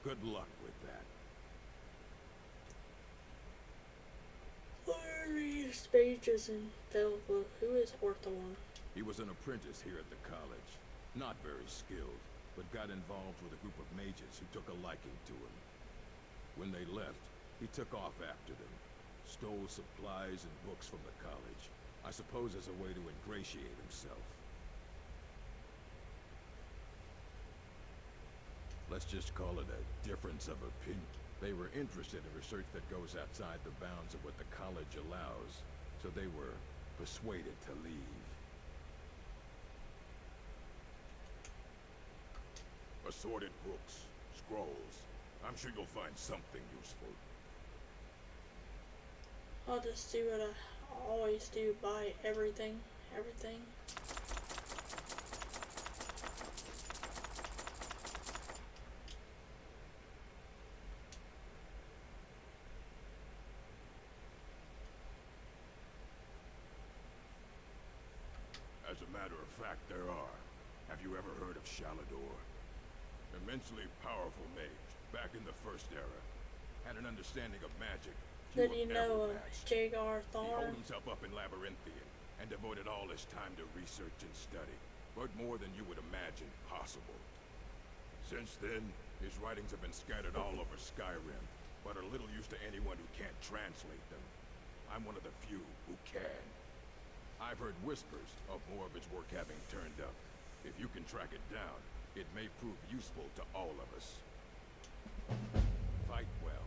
Good luck with that. These mages in Felglow. Who is Orthorn? He was an apprentice here at the college. Not very skilled, but got involved with a group of mages who took a liking to him. When they left, he took off after them. Stole supplies and books from the college. I suppose as a way to ingratiate himself. Let's just call it a difference of opinion. They were interested in research that goes outside the bounds of what the college allows, so they were persuaded to leave. Assorted books, scrolls. I'm sure you'll find something useful. I'll just do what I always do, buy everything. As a matter of fact, there are. Have you ever heard of Shalador? Immensely powerful mage, back in the First Era. Had an understanding of magic. Did you know of Jagar He Thorn? holed himself up in Labyrinthian, and devoted all his time to research and study. Learned more than you would imagine possible. Since then, his writings have been scattered all over Skyrim, but are little use to anyone who can't translate them. I'm one of the few who can. I've heard whispers of more of his work having turned up. If you can track it down, it may prove useful to all of us. Fight well.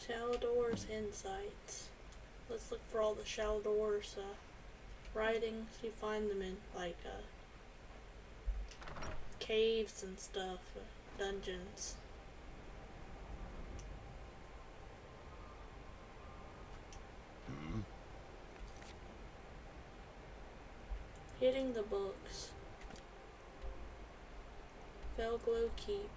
Shalador's Insights. Let's look for all the Shalador's writings. You find them in like caves and stuff, dungeons. Hitting the books. Felglow Keep.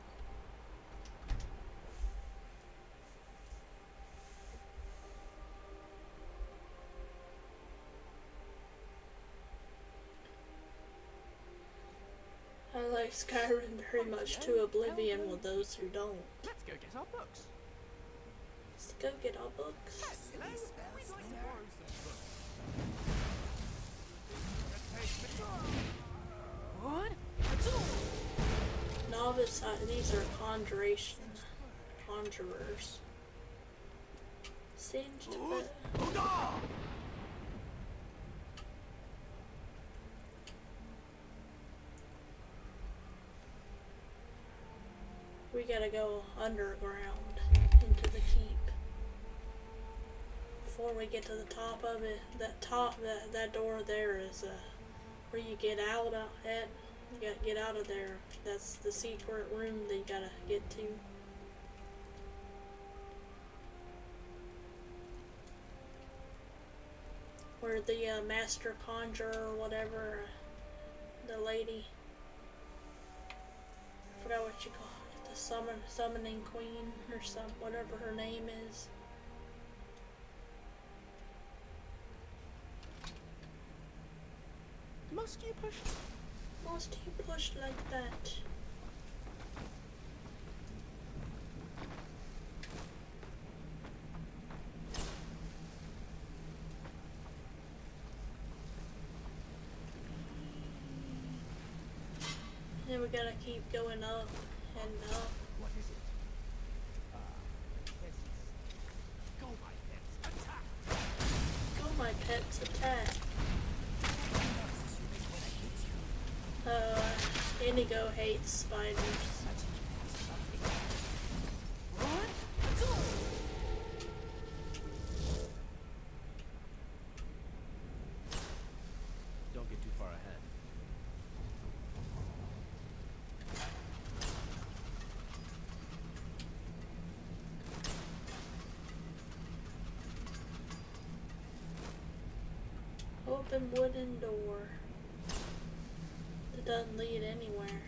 I like Skyrim very much to oblivion with those who don't. Let's go get our books. Let's go get our books. What? Novice, these are conjurers. Singed we gotta go underground into the keep before we get to the top of it. That door there is where you get out at. You gotta get out of there. That's the secret room that you gotta get to. Where the master conjurer or whatever, the lady, I forgot what you call it, the summoning queen or whatever her name is. Must you push? Must he push like that? Then we gotta keep going up and up. What is it? Go, my pets, attack! Go, my pets, attack! Indigo hates spiders. Don't get too far ahead. Open wooden door. It doesn't lead anywhere.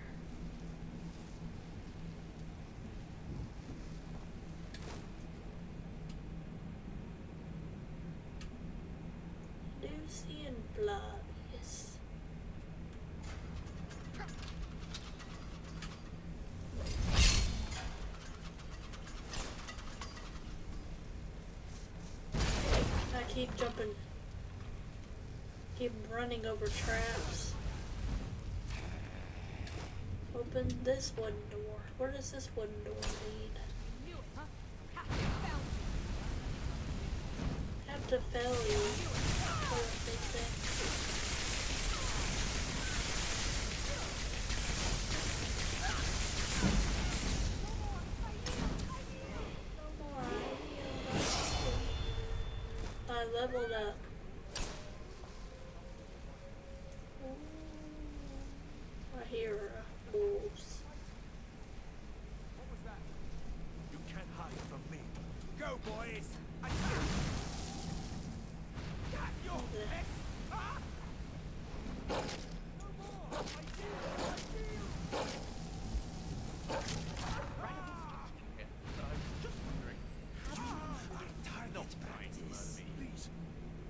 Lucy and Flavius. I keep jumping. Keep running over traps. Open this wooden door. Where does this wooden door lead? Have to fail you. What they say. No more. I leveled up. I hear wolves. What was that? You can't hide from me. Go, boys! Got your head! Ah! No more! I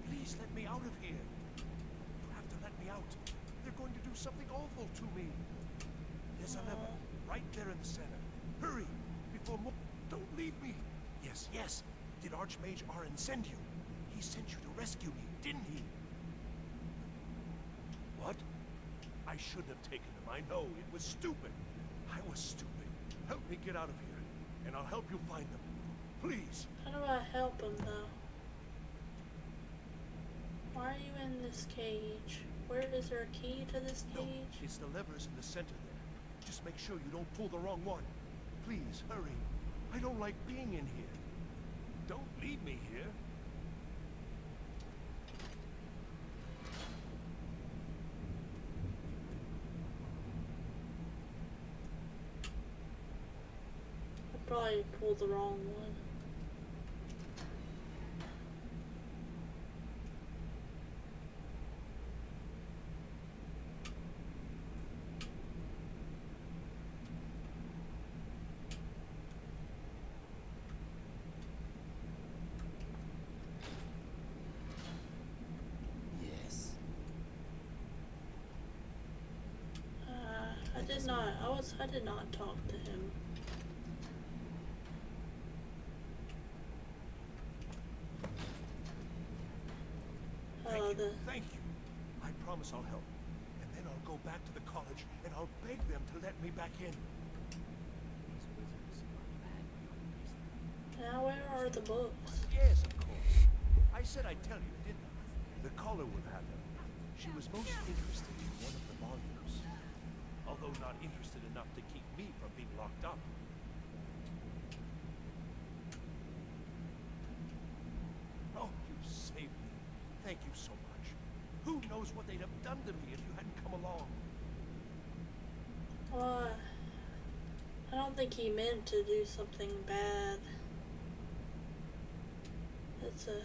Please let me out of here. You have to let me out. They're going to do something awful to me. There's a lever right there in the center. Hurry before more. Don't leave me. Yes, yes. Did Archmage Arin send you? He sent you to rescue me, didn't he? What? I shouldn't have taken them. I know. It was stupid. I was stupid. Help me get out of here, and I'll help you find them. Please. How do I help him though? Why are you in this cage? Where is there a key to this cage? No, it's the levers in the center there. Just make sure you don't pull the wrong one. Please, hurry. I don't like being in here. Don't leave me here. I probably pulled the wrong one. I did not talk to him. Thank you. I promise I'll help. And then I'll go back to the college and I'll beg them to let me back in. Now where are the books? Yes, of course. I said I'd tell you, didn't I? The caller would have them. She was most interested in one of the volumes. Although not interested enough to keep me from being locked up. Oh, you've saved me. Thank you so much. Who knows what they'd have done to me if you hadn't come along? Well, I don't think he meant to do something bad. It's a...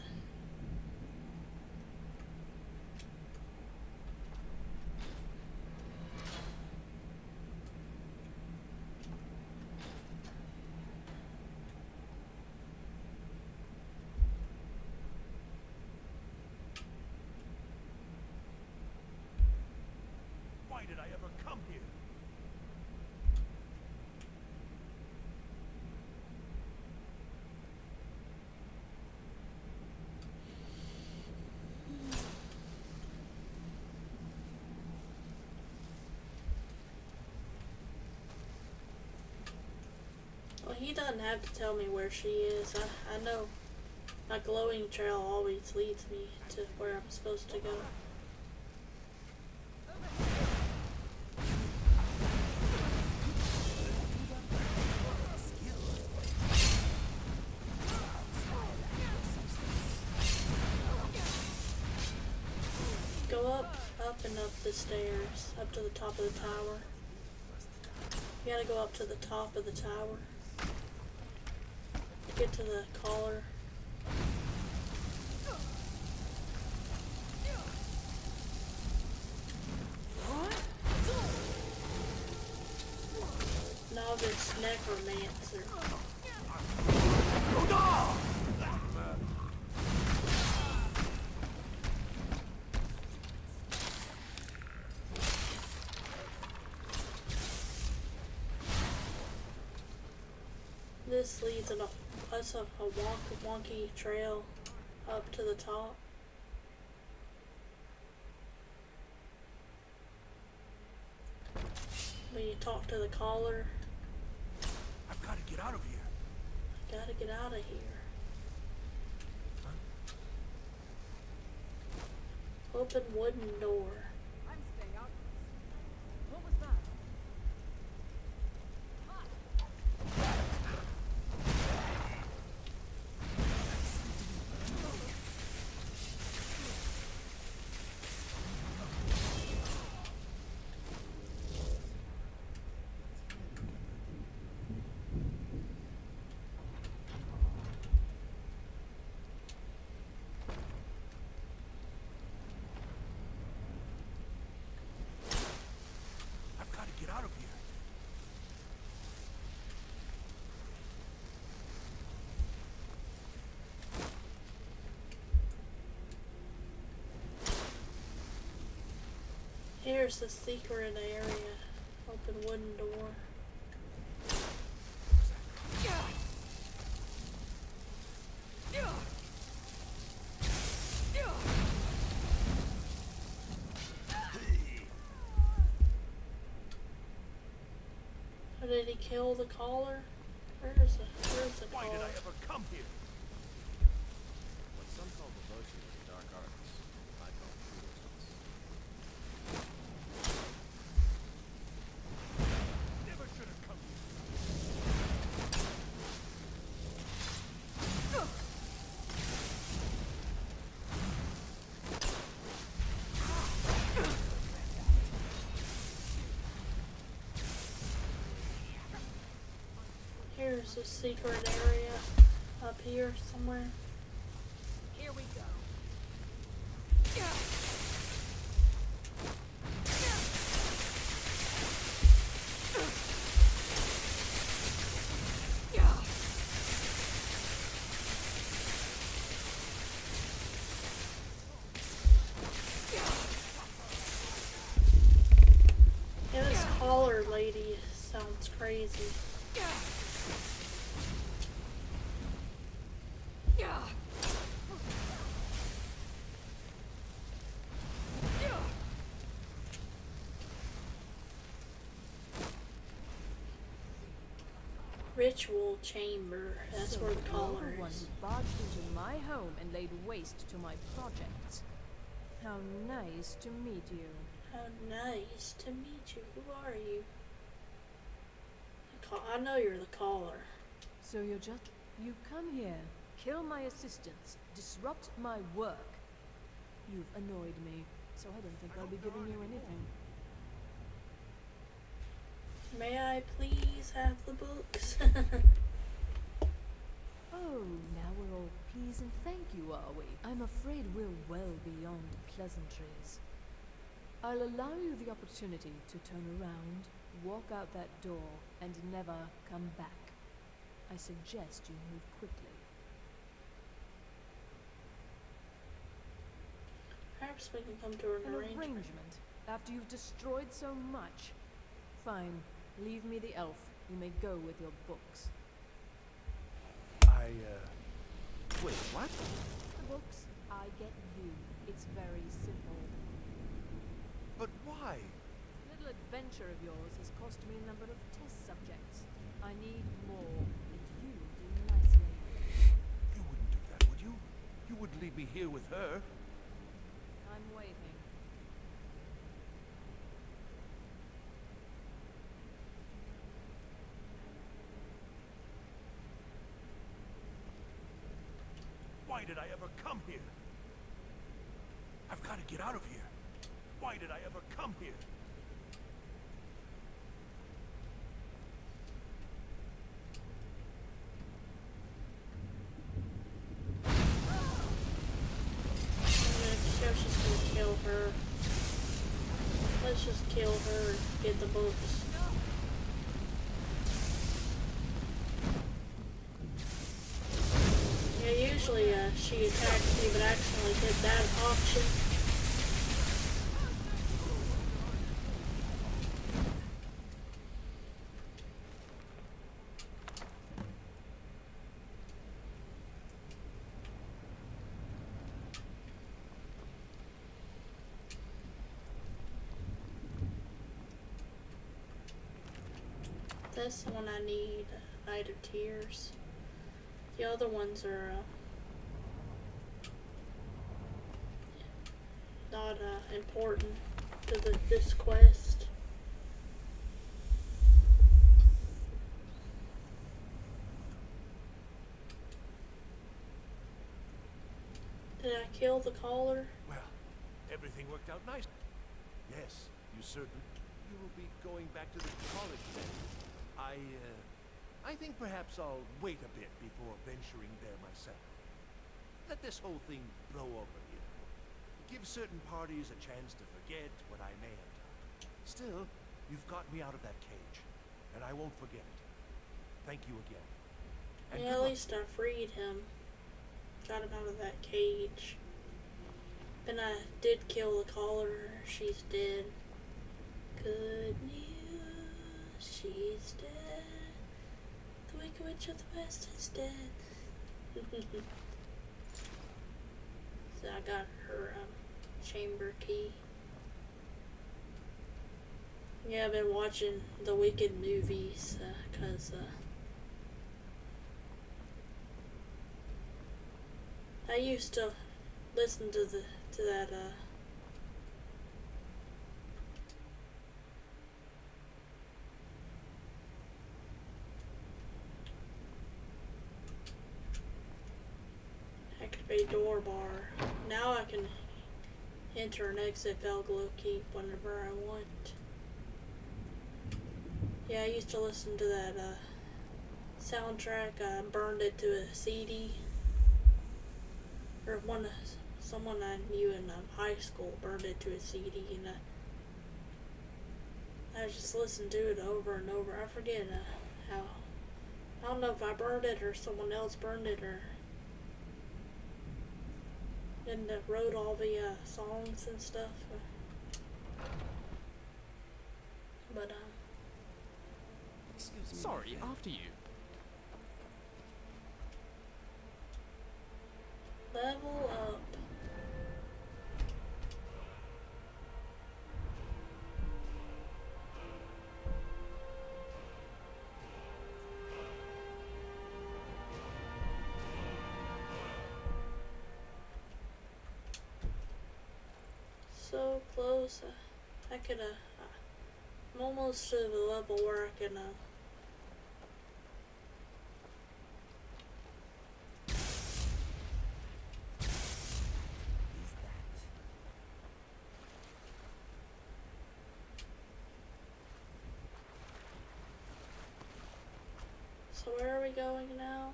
Why did I ever come here? Well, he doesn't have to tell me where she is. I know my glowing trail always leads me to where I'm supposed to go. Go up and up the stairs, up to the top of the tower. You gotta go up to the top of the tower to get to the collar. Novice necromancer. This leads us up a wonky trail up to the top. When you talk to the caller, I've got to get out of here. gotta get out of here. Open wooden door. I'm staying out. What was that? I've got to get out of here. Here's the secret area. Open wooden door. Or did he kill the caller? Where's the Why caller? did I ever come here? What some call devotion to the dark arts, I call foolishness. Never should have come here. Here's the secret area up here somewhere. Here we go. Yeah, this caller lady sounds crazy. Ritual chamber. That's So where the you're caller the one is. who barged into my home and laid waste to my projects. How nice to meet you. How nice to meet you. Who are you? I know you're the caller. So you're just... You come here, kill my assistants, disrupt my work. You've annoyed me, so I don't think I'll be giving you anything. May I please have the books? Oh, now we're all pleased and thank you, are we? I'm afraid we're well beyond pleasantries. I'll allow you the opportunity to turn around, walk out that door, and never come back. I suggest you move quickly. Perhaps we can come to an arrangement. Arrangement? After you've destroyed so much? Fine. Leave me the elf. You may go with your books. Wait, what? The books, I get you. It's very simple. But why? This little adventure of yours has cost me a number of test subjects. I need more, and you do nicely. You wouldn't do that, would you? You wouldn't leave me here with her. I'm waiting. Why did I ever come here? I've got to get out of here. Why did I ever come here? Sheriff's just gonna kill her. Let's just kill her and get the books. Yeah, usually she attacks me, but I accidentally did that option. That's the one I need, Night of Tears. The other ones are not important to this quest. Did I kill the caller? Well, everything worked out nice. Yes, you certainly. You will be going back to the college then. I think perhaps I'll wait a bit before venturing there myself. Let this whole thing blow over here. Give certain parties a chance to forget what I may have done. Still, you've got me out of that cage, and I won't forget it. Thank you again. And Yeah, at least I freed him. Got him out of that cage. And I did kill the caller. She's dead. Good news. She's dead. The Wicked Witch of the West is dead. So I got her chamber key. Yeah, I've been watching the Wicked movies because I used to listen to that activate door bar. Now I can enter and exit Velglow Keep whenever I want. Yeah, I used to listen to that soundtrack. I burned it to a CD. Or someone I knew in high school burned it to a CD, and I just listened to it over and over. I forget how. I don't know if I burned it or someone else burned it or. And wrote all the songs and stuff. But Excuse me. Sorry, after you. level up. So close. I could I'm almost to the level where I can we going now?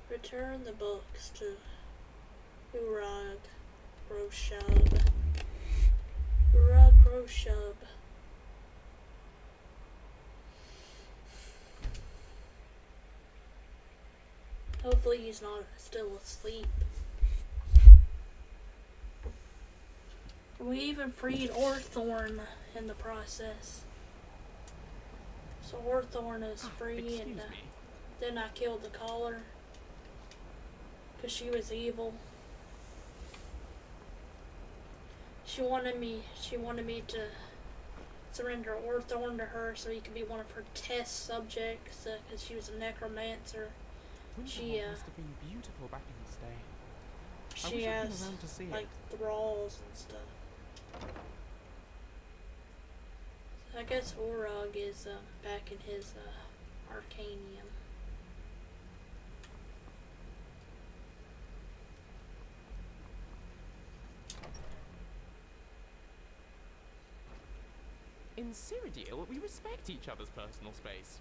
Return the books to Urag Roshub. Urag Roshub. Hopefully he's not still asleep. We even freed Orthorn in the process. So Orthorn is free, and then I killed the caller because she was evil. She wanted me to surrender Orthorn to her so he could be one of her test subjects because she was a necromancer. She must have been beautiful back in its day. She I wish I'd has been around to see like it. thralls and stuff. So I guess Orug is back in his Arcanium. In Cyrodiil, we respect each other's personal space.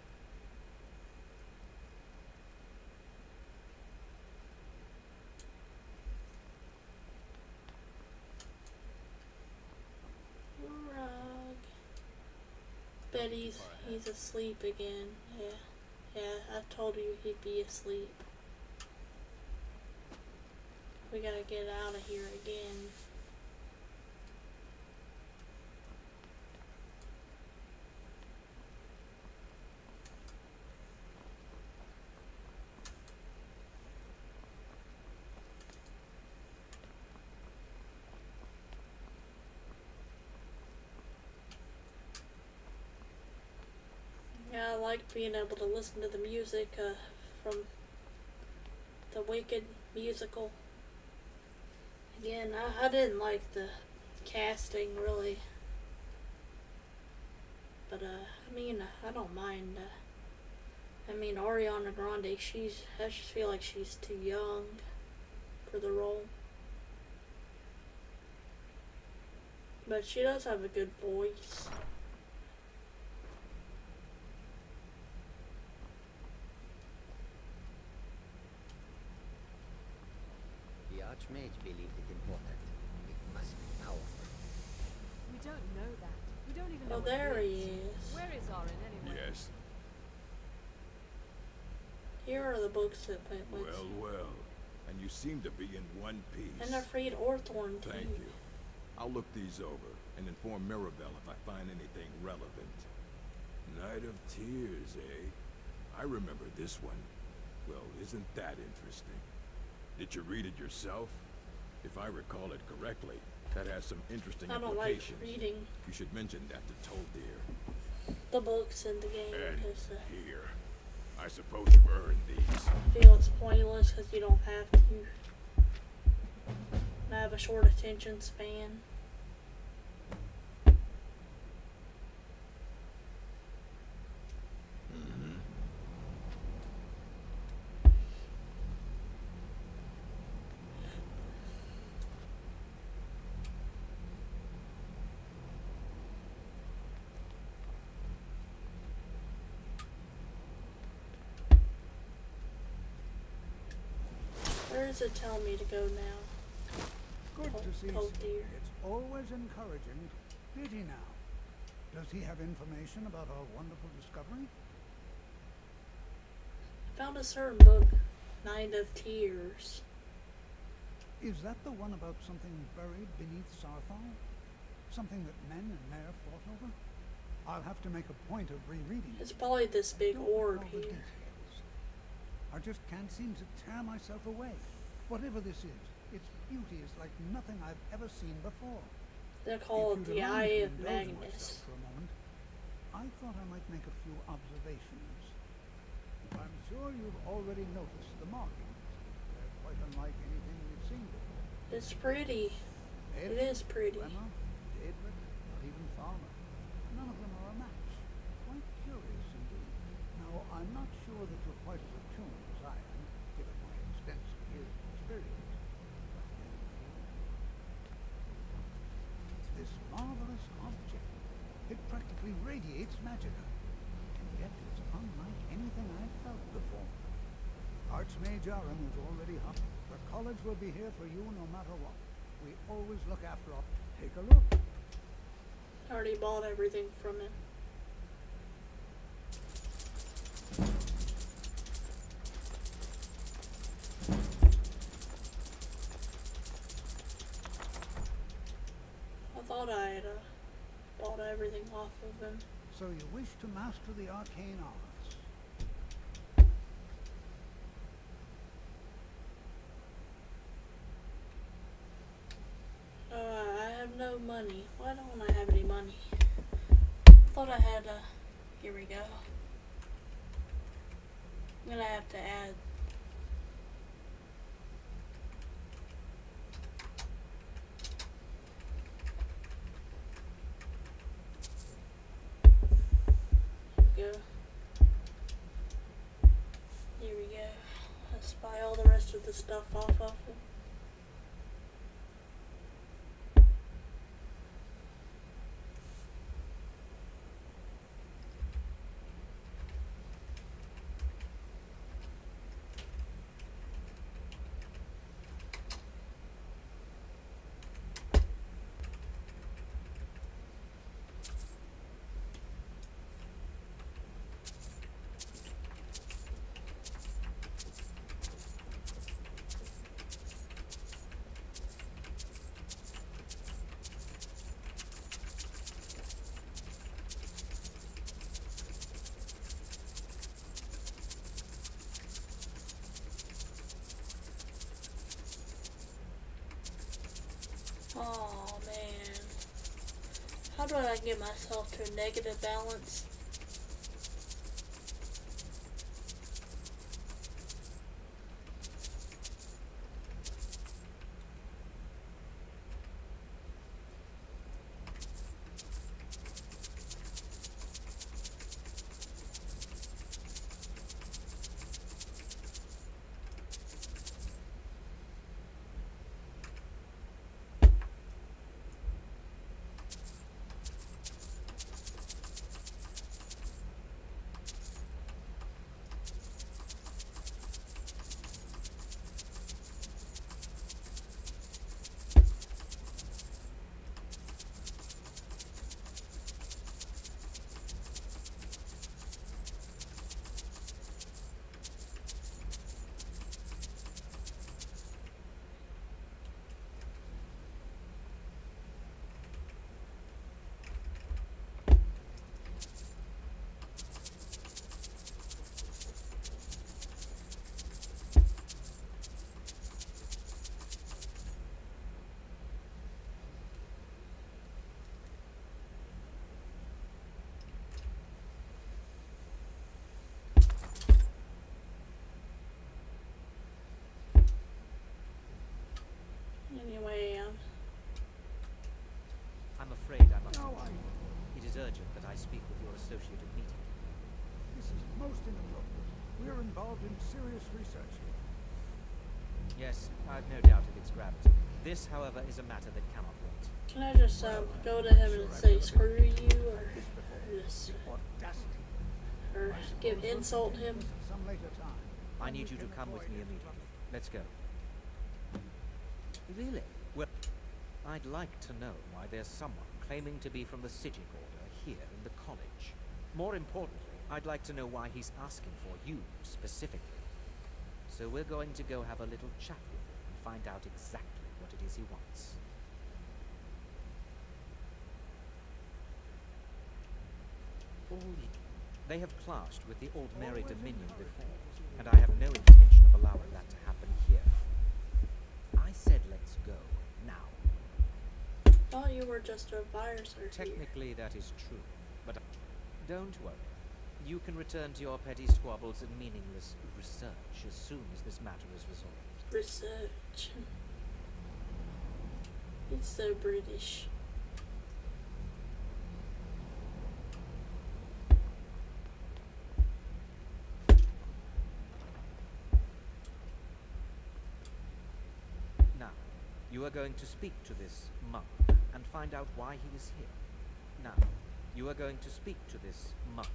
Orug. Bet he's asleep again. Yeah, I told you he'd be asleep. We gotta get out of here again. Yeah, I like being able to listen to the music from the Wicked musical. Again, I didn't like the casting really, but I mean, I don't mind. I mean, Ariana Grande, I just feel like she's too young for the role, but she does have a good voice. The Archmage believed it important. It must be powerful. We don't know that. We don't even know. Oh, what there it he is. is. Where is Orin anyway? Yes. Here are the books that went with Well, well. And you seem to be in one piece. And I freed Orthorn too. Thank you. I'll look these over and inform Mirabelle if I find anything relevant. Night of Tears, eh? I remember this one. Well, isn't that interesting? Did you read it yourself? If I recall it correctly, that has some interesting I don't like implications. reading You should mention that to Toldir. the books in the game And because here. I suppose you've earned these. I feel it's pointless because you don't have to. I have a short attention span. Where does it tell me to go now? Good to see Oh you. dear. It's always encouraging. Did he now? Does he have information about our wonderful discovery? I found a certain book, Night of Tears. Is that the one about something buried beneath Sarthal? Something that men and Mare fought over? I'll have to make a point of rereading it. It's probably this big Don't orb recall the here. details. I just can't seem to tear myself away. Whatever this is, its beauty is like nothing I've ever seen before. They're called If the you'd allow me Eye to of indulge Magnus. myself for a moment, I thought I might make a few observations. I'm sure you've already noticed the markings. They're quite unlike anything we've seen before. It's pretty. It is pretty. Emma, Daedric, not even Farmer. None of them are a match. Quite curious indeed. Now, I'm not sure that you're quite as attuned as I am, given radiates magicka, and yet it's unlike anything I've felt before. Archmage Aaron is already up. The college will be here for you no matter what. We always look after us. Take a look. I already bought everything from him. I thought I had bought everything off of him. So you wish to master the arcane arts? I have no money. Why don't I have any money? Thought I had here we go. I'm gonna have to add go. Here we go. Let's buy all the rest of the stuff off of him. Oh man. How do I get myself to a negative balance? Anyway, I'm afraid I must. No, It is urgent that I speak with your associate immediately. This is most inappropriate. We're involved in serious research here. Yes, I've no doubt of its gravity. This, however, is a matter that cannot wait. can I just go to him and say screw you, or just or insult him? Some later time. I need you to come with me immediately. Let's go. Really? Well, I'd like to know why there's someone claiming to be from the Psijic Order here in the college. More importantly, I'd like to know why he's asking for you specifically. So we're going to go have a little chat with him and find out exactly what it is he wants. They have clashed with the Aldmeri Dominion before, and I have no intention of allowing that to happen here. I said let's go, now. Thought you were just a virus or Technically that is true, but don't worry. You can return to your petty squabbles and meaningless research as soon as this matter is resolved. Research. It's so British. Now, you are going to speak to this monk and find out why he is here. Now, You are going to speak to this monk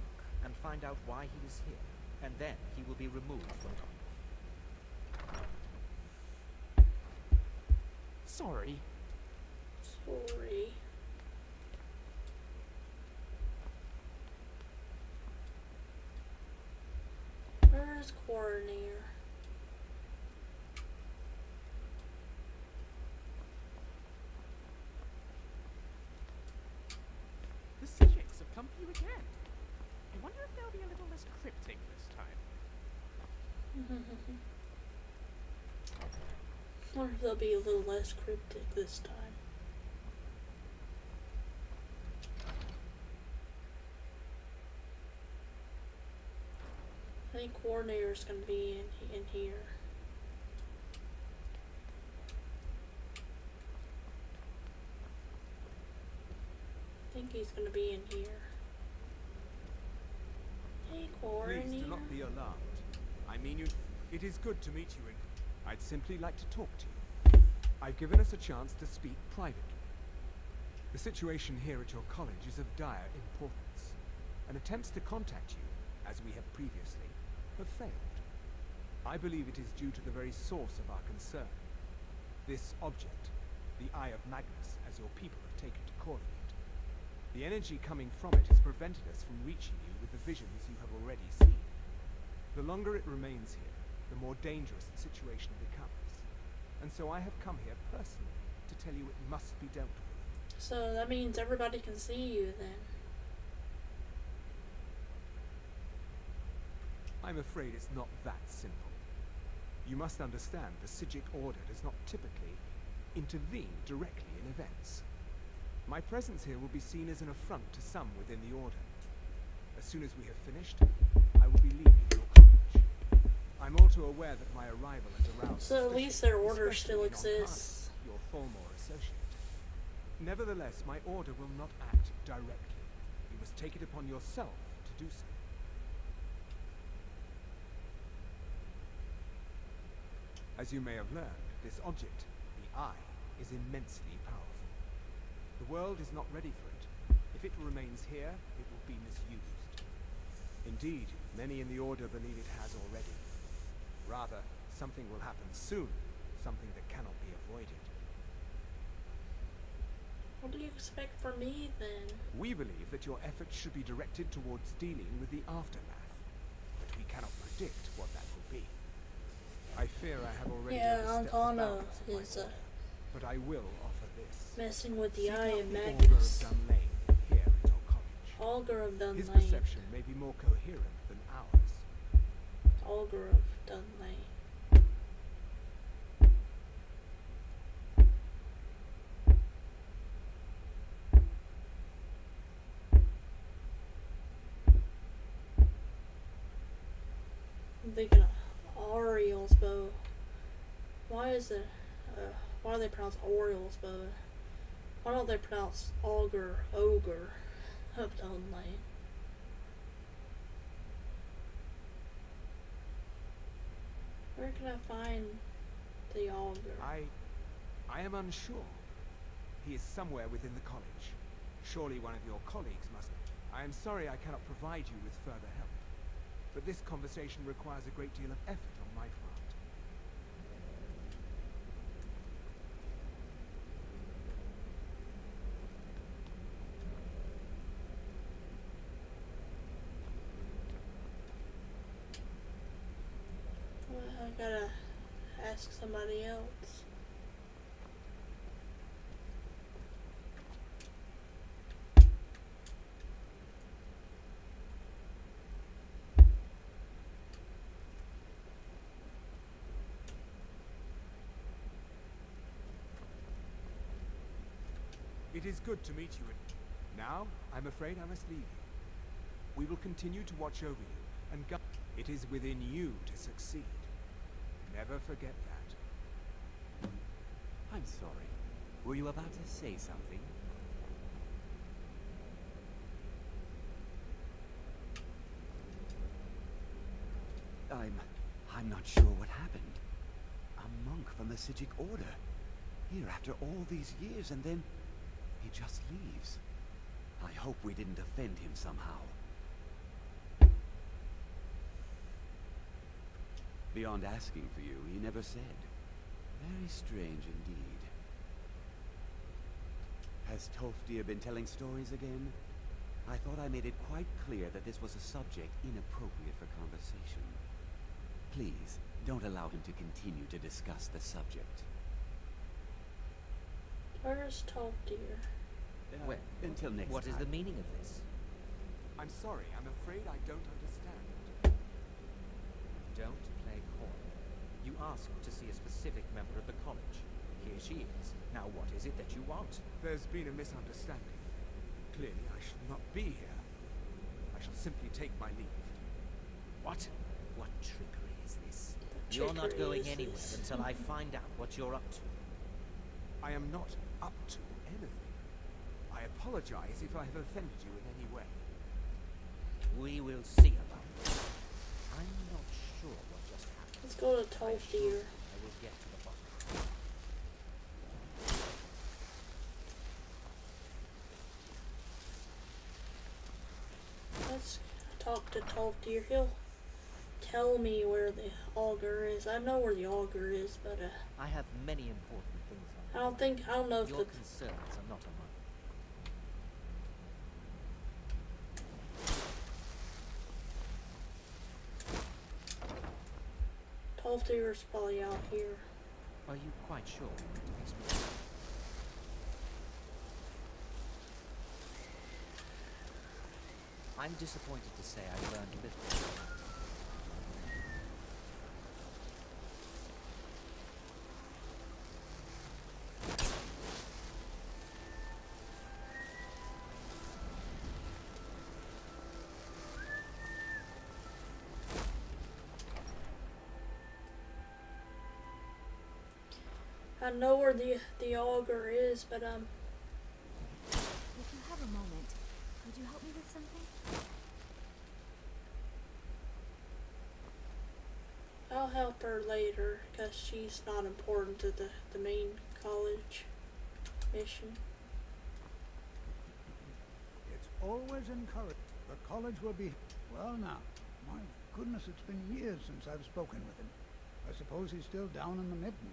and find out why he is here, and then he will be removed from... Sorry. Sorry. Where's Coroner? The Sijiks have come for you again. I wonder if they'll be a little less cryptic this time. I wonder if they'll be a little less cryptic this time. I think Coordinator's gonna be in here. I think he's gonna be in here. Hey, Coordinator. Please do not be alarmed. I mean you. It is good to meet you, and I'd simply like to talk to you. I've given us a chance to speak privately. The situation here at your college is of dire importance, and attempts to contact you, as we have previously, have failed. I believe it is due to the very source of our concern. This object, the Eye of Magnus, as your people have taken to calling it. The energy coming from it has prevented us from reaching you with the visions you have already seen. The longer it remains here, the more dangerous the situation becomes. And so I have come here personally to tell you it must be dealt with. So that means everybody can see you then. I'm afraid it's not that simple. You must understand the Psijic Order does not typically intervene directly in events. My presence here will be seen as an affront to some within the Order. As soon as we have finished, I will be leaving your college. I'm also aware that my arrival has aroused So at least their order still exists. Your former associate. Nevertheless, my order will not act directly. You must take it upon yourself to do so. As you may have learned, this object, the Eye, is immensely powerful. The world is not ready for it. If it remains here, it will be misused. Indeed, many in the Order believe it has already. Rather, something will happen soon, something that cannot be avoided. What do you expect from me then? We believe that your efforts should be directed towards dealing with the aftermath, but we cannot predict what that will be. I fear I have already overstepped the bounds of my order, but I will offer this. Messing with the Seek Eye out of the Magnus. Augur of Dunlane here at your college. Augur of Dunlane. His perception may be more coherent than ours. Augur of Dunlane. I'm thinking of Ariel's bow. Why is it? Why do they pronounce Ariel's bow? Why don't they pronounce Ogre of Dunlane? Where can I find the Augur? I am unsure. He is somewhere within the college. Surely one of your colleagues must... I am sorry I cannot provide you with further help. But this conversation requires a great deal of effort on my part. Well, I gotta ask somebody else. It is good to meet you. Now, I'm afraid I must leave you. We will continue to watch over you and guide. It is within you to succeed. Never forget that. I'm sorry. Were you about to say something? I'm not sure what happened. A monk from the Psijic Order. Here after all these years, and then he just leaves. I hope we didn't offend him somehow. Beyond asking for you, he never said. Very strange indeed. Has Tolfdir been telling stories again? I thought I made it quite clear that this was a subject inappropriate for conversation. Please, don't allow him to continue to discuss the subject. Where's Tolfdir? Well, until next what time. is the meaning of this? I'm sorry, I'm afraid I don't understand. Don't play coy. You asked to see a specific member of the college. Here she is. Now what is it that you want? There's been a misunderstanding. Clearly, I should not be here. I shall simply take my leave. What? What trickery is this? You're not going anywhere until I find out what you're up to. I am not up to anything. I apologize if I have offended you in any way. We will see about this. I'm not sure what just happened. Let's go to Tolfdir. I will get to the bottom. Let's talk to Tolfdir. He'll tell me where the augur is. I know where the augur is, but I have many important things on I don't know if your the concerns are not among. Tolfdir's probably out here. Are you quite sure? I'm disappointed to say I've learned little. I know where the augur is, but If you have a moment, could you help me with something? I'll help her later, because she's not important to the main college mission. It's always encouraged. The college will be... Well now, my goodness, it's been years since I've spoken with him. I suppose he's still down in the Midden,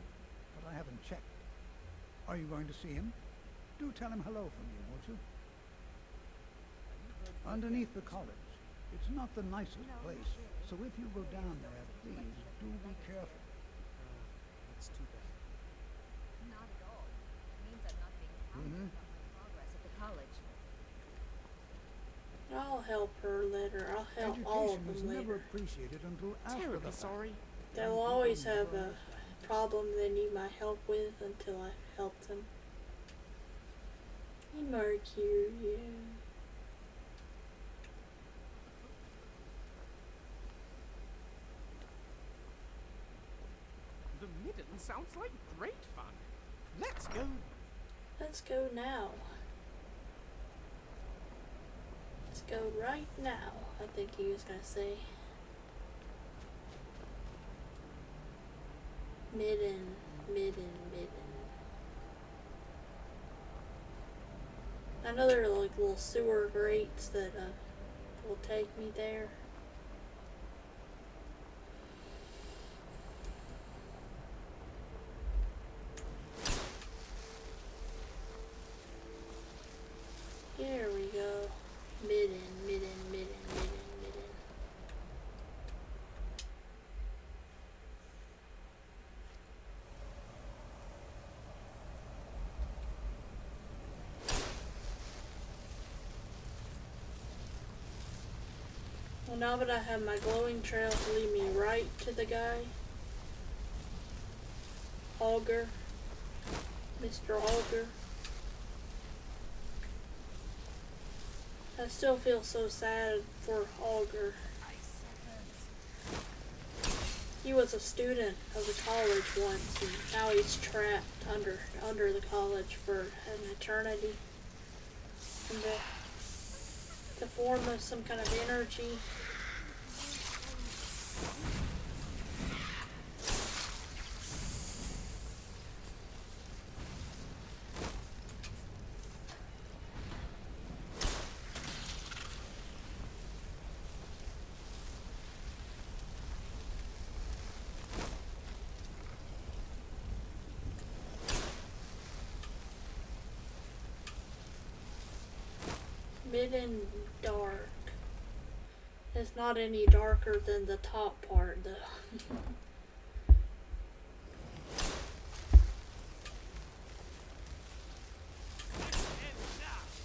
but I haven't checked. Are you going to see him? Do tell him hello from me, won't you? Underneath the college. It's not the nicest place, so if you go down there, please do be careful. That's too bad. Not at all. It means I'm not being counted about my progress at the college. I'll help her later. I'll help all of Education is them never later. appreciated until after the Terribly fact. sorry. They'll always have a problem they need my help with until I help them. Hey, Mercury. The Midden sounds like great fun. Let's go. Let's go now. Let's go right now, I think he was gonna say. Midden. I know there are like little sewer grates that will take me there. Here we go. Midden. Well, now that I have my glowing trail to lead me right to the guy, Augur, Mr. Augur. I still feel so sad for Augur. He was a student of the college once, and now he's trapped under the college for an eternity. In the form of some kind of energy. Mid and dark. It's not any darker than the top part though.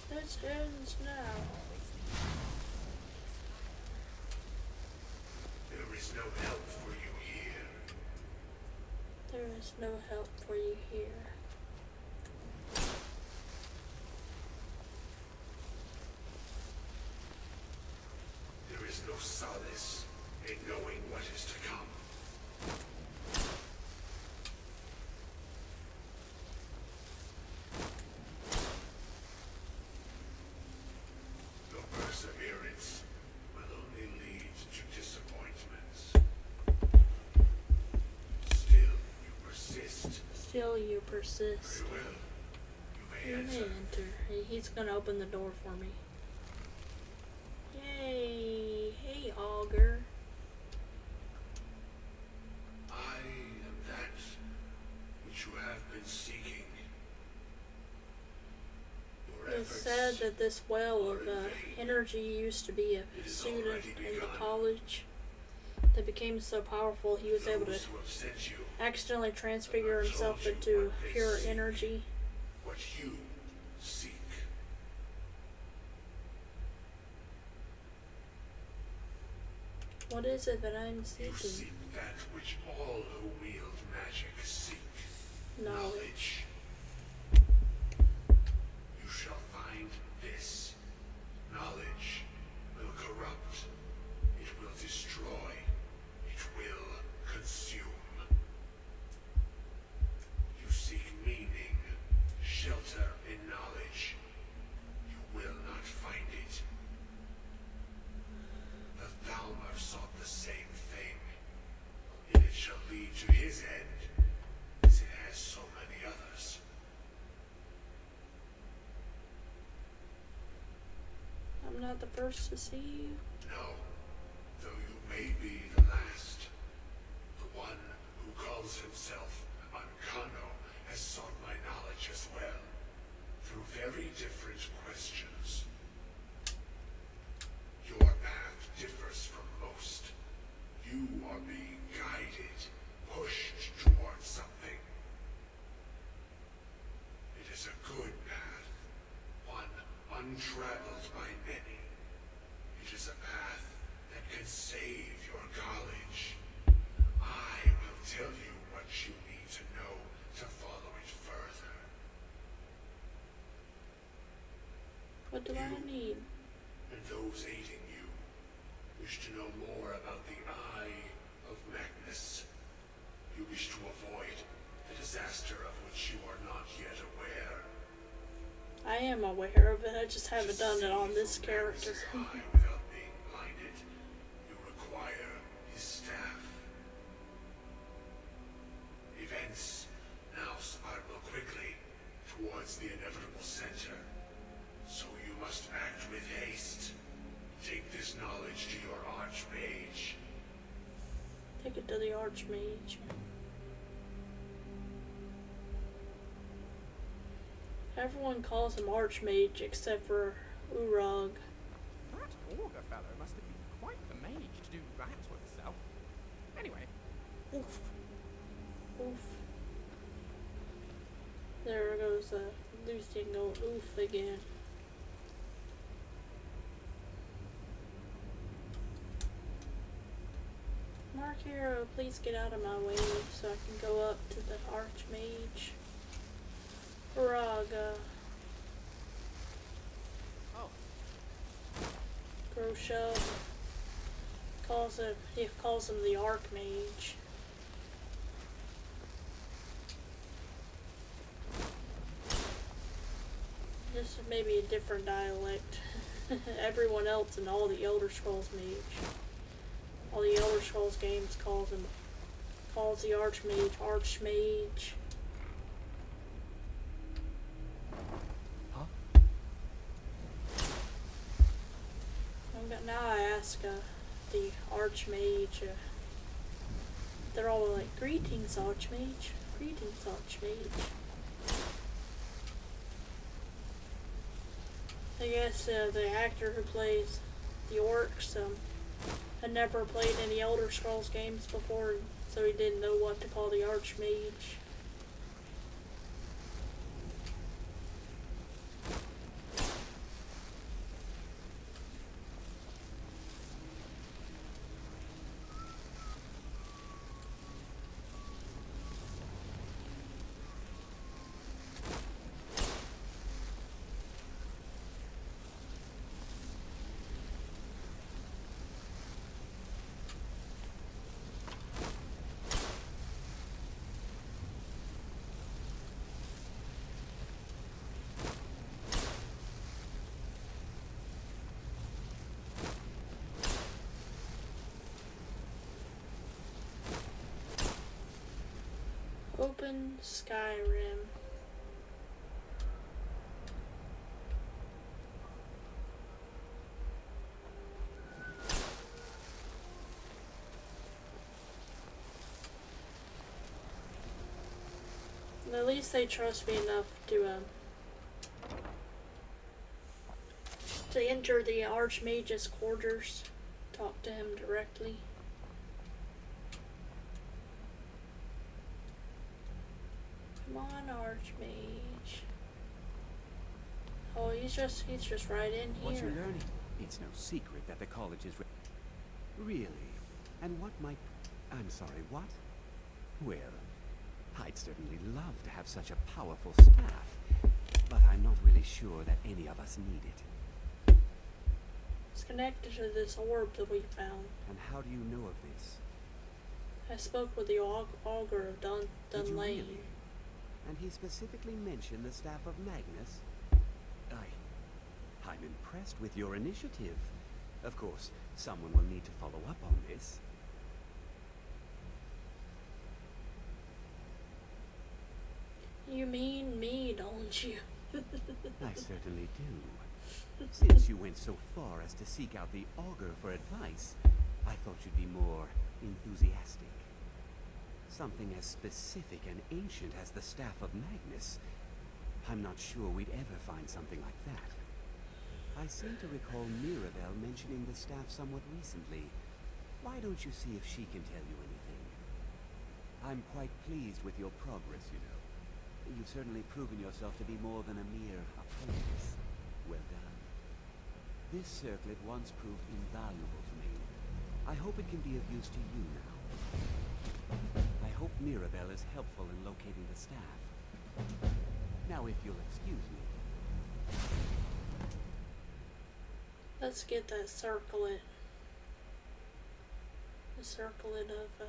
This ends now. There is no help for you here. There is no help for you here. There is no solace in knowing what is to come. Your perseverance will only lead to disappointments. Still, you persist. Still you persist. Very well. You You may may enter. enter. He's gonna open the door for me. Yay! Hey, Augur. I am that which you have been seeking. Your It's efforts said that this well are of in vain. energy used to be a It is student already in the begun. college that became so powerful he was able to Those who have sent you accidentally transfigure have himself told you into what they pure seek. energy. what you seek. What is it that I'm You seeking? seek that which all who wield magic seek. Knowledge. You shall find this. Knowledge will corrupt. It will destroy. It will consume. You seek meaning, shelter in knowledge. You will not find it. The Thalmor sought the same thing, and it shall lead to his end, as it has so many others. I'm not the first to see you. No, though you may be the last. The one who calls himself Ancano has sought my knowledge as well, through very different questions. Your path differs from most. You are being guided, pushed towards something. It is a good path, one untraveled by many. It is a path that can save your college. I will tell you what you need to know to follow it further. What do I need? And those aiding you wish to know more about the Eye of Magnus. You wish to avoid the disaster of which you are not yet aware. I am aware of it, I just haven't done it on this character. Eye without being blinded, you require his staff. Events now spiral quickly towards the inevitable center. So you must act with haste. Take this knowledge to your Archmage. Take it to the Archmage. Everyone calls him Archmage except for Urag. That augur fellow must have been quite the mage to do that to himself. Anyway, oof. Oof. There goes Lucian going oof again. Mark Hero, please get out of my way so I can go up to the Archmage. Raga. Oh. Grosha he calls him the Archmage. This is maybe a different dialect. Everyone else in all the Elder Scrolls Mage. All the Elder Scrolls games calls the Archmage Archmage. Now I ask the Archmage, they're all like, greetings Archmage, greetings Archmage. I guess the actor who plays the orcs had never played any Elder Scrolls games before, so he didn't know what to call the Archmage. Open Skyrim. At least they trust me enough to enter the Archmage's quarters, talk to him directly. Come on, Archmage. Oh, he's just right in here. What you're learning? It's no secret that the college is really. And what might... I'm sorry, what? Well, I'd certainly love to have such a powerful staff, but I'm not really sure that any of us need it. It's connected to this orb that we found. And how do you know of this? I spoke with the augur of Did you Dunlane. really? And he specifically mentioned the staff of Magnus? I'm impressed with your initiative. Of course, someone will need to follow up on this. You mean me, don't you? I certainly do. Since you went so far as to seek out the augur for advice, I thought you'd be more enthusiastic. Something as specific and ancient as the staff of Magnus. I'm not sure we'd ever find something like that. I seem to recall Mirabelle mentioning the staff somewhat recently. Why don't you see if she can tell you anything? I'm quite pleased with your progress, you know. You've certainly proven yourself to be more than a mere apprentice. Well done. This circlet once proved invaluable to me. I hope it can be of use to you now. I hope Mirabelle is helpful in locating the staff. Now, if you'll excuse me. Let's get that circlet. The circlet of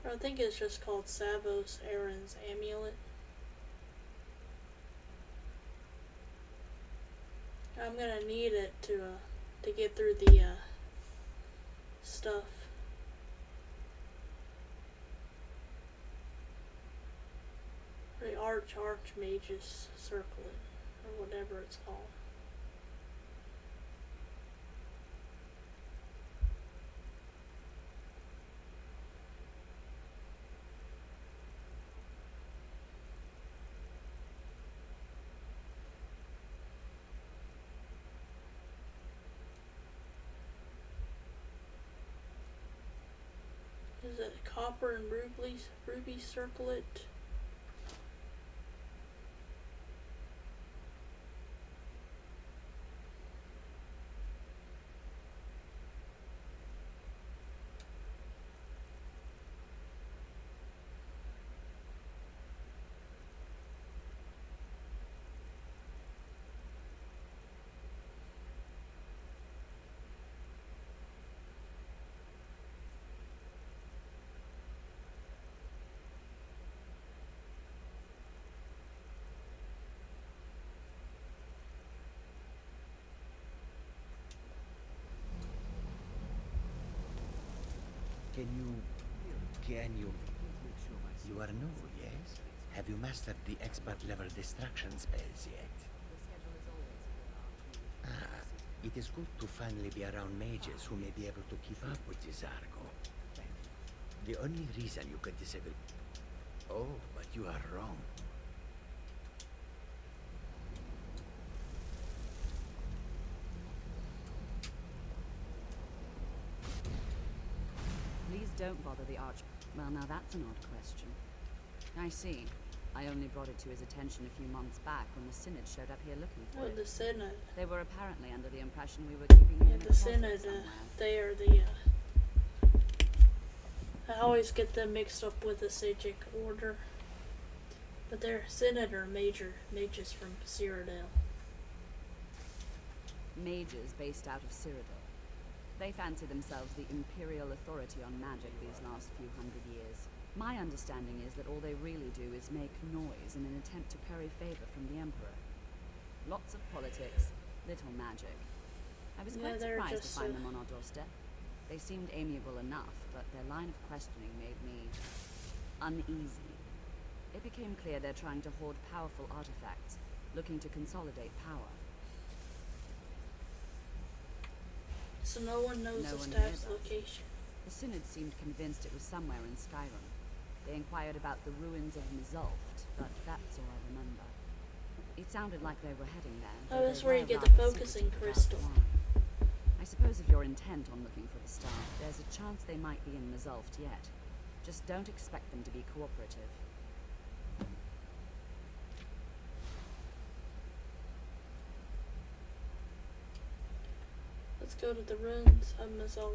I think it's just called Savos Aaron's amulet. I'm gonna need it to get through the stuff. The Archmage's circlet, or whatever it's called. Is it a copper and ruby circlet? Can you... You are new, yes? Have you mastered the expert level distraction spells yet? Ah, it is good to finally be around mages who may be able to keep up with this Argo. The only reason you could disable... Oh, but you are wrong. Please don't bother the Arch... Well, now that's an odd question. I see. I only brought it to his attention a few months back when the Synod showed up here looking for it. The Synod. They were apparently under the impression we were keeping him in a The Synod, they are the, I always get them mixed up with the Sagic Order. But they're Synod are mages from Cyrodiil. Mages based out of Cyrodiil. They fancy themselves the imperial authority on magic these last few hundred years. My understanding is that all they really do is make noise in an attempt to curry favor from the Emperor. Lots of politics, little magic. I was quite surprised to find them on our doorstep. They seemed amiable enough, but their line of questioning made me uneasy. It became clear they're trying to hoard powerful artifacts, looking to consolidate power. So no one knows the staff's location. The Synod seemed convinced it was somewhere in Skyrim. They inquired about the ruins of Mizulft, but that's all I remember. It sounded like they were heading there. Oh, that's where you get the focusing crystal. I suppose if you're intent on looking for the staff, there's a chance they might be in Mizulft yet. Just don't expect them to be cooperative. Let's go to the ruins of Mizulft.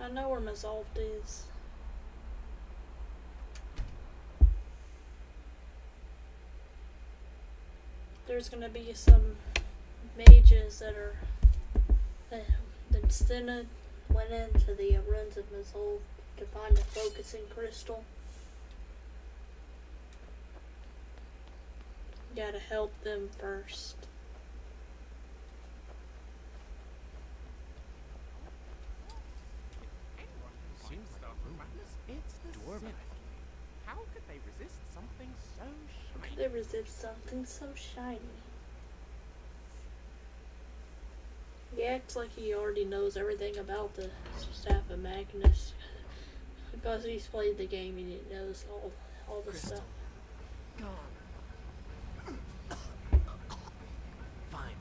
I know where Mizulft is. There's gonna be some mages that are... The Synod went into the ruins of Mizulft to find a focusing crystal. You gotta help them first. It's the Synod. How could they resist something so shiny? How could they resist something so shiny? He acts like he already knows everything about the Staff of Magnus. Because he's played the game and he knows all the stuff. Gone. Find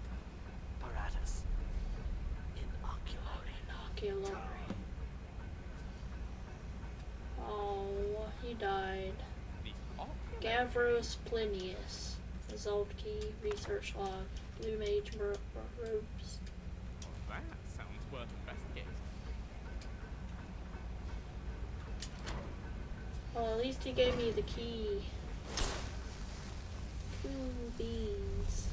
Paratus. Inoculary. Oh, he died. Gavros Plinius. Resolved key, research log, blue mage robes. That sounds worth investigating. Well, at least he gave me the key. Ooh, bees.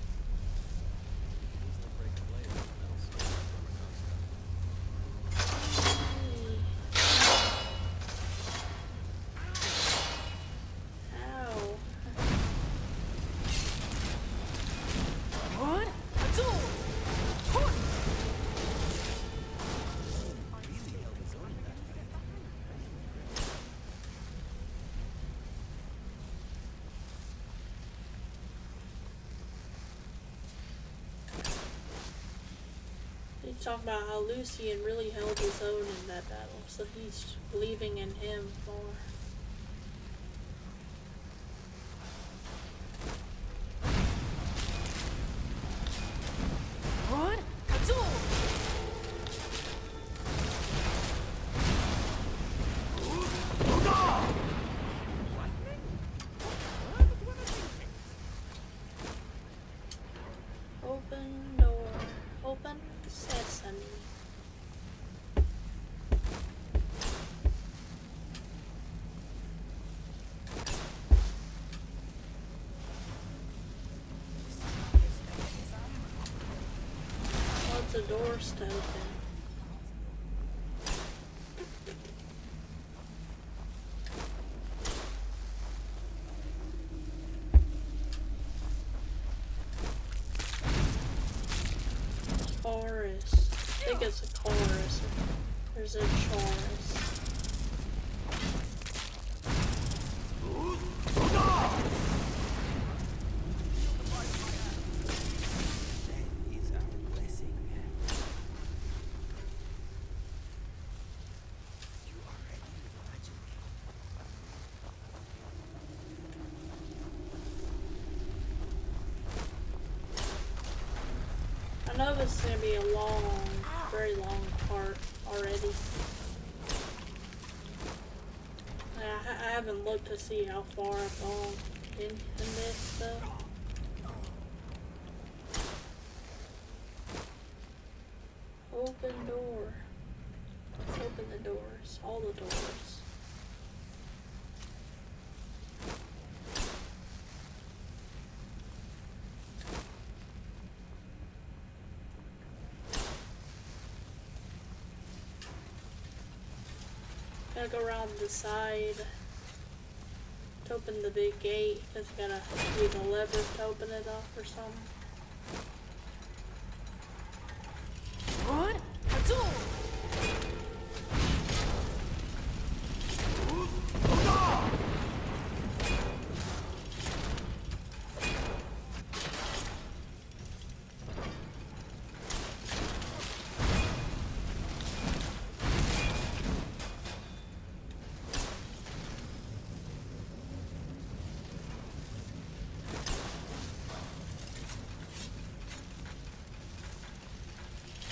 He's talking about how Lucian really held his own in that battle, so he's believing in him more. Open door. Open sesame. What's the door still open? chorus. I think it's a chorus. There's a chorus. I know this is going to be a long, very long part already. I haven't looked to see how far I've gone in this though. Open door. Let's open the doors. All the doors. Gotta go around the side to open the big gate, because you gotta use a lever to open it up or something. What? That's all!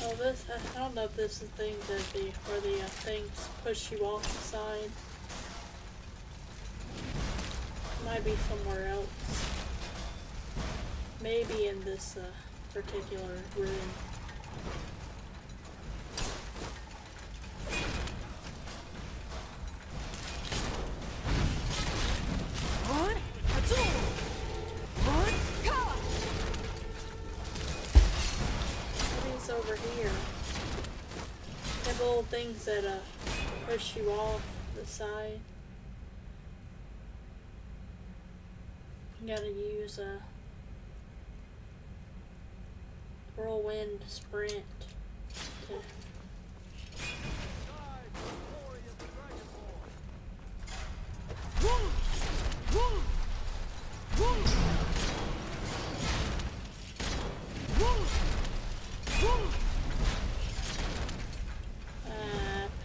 Oh, this, I don't know if this is things that where the things push you off the side. Might be somewhere else. Maybe in this particular room. What? That's all! What? Maybe it's over here. They have little things that push you off the side. You gotta use a whirlwind sprint to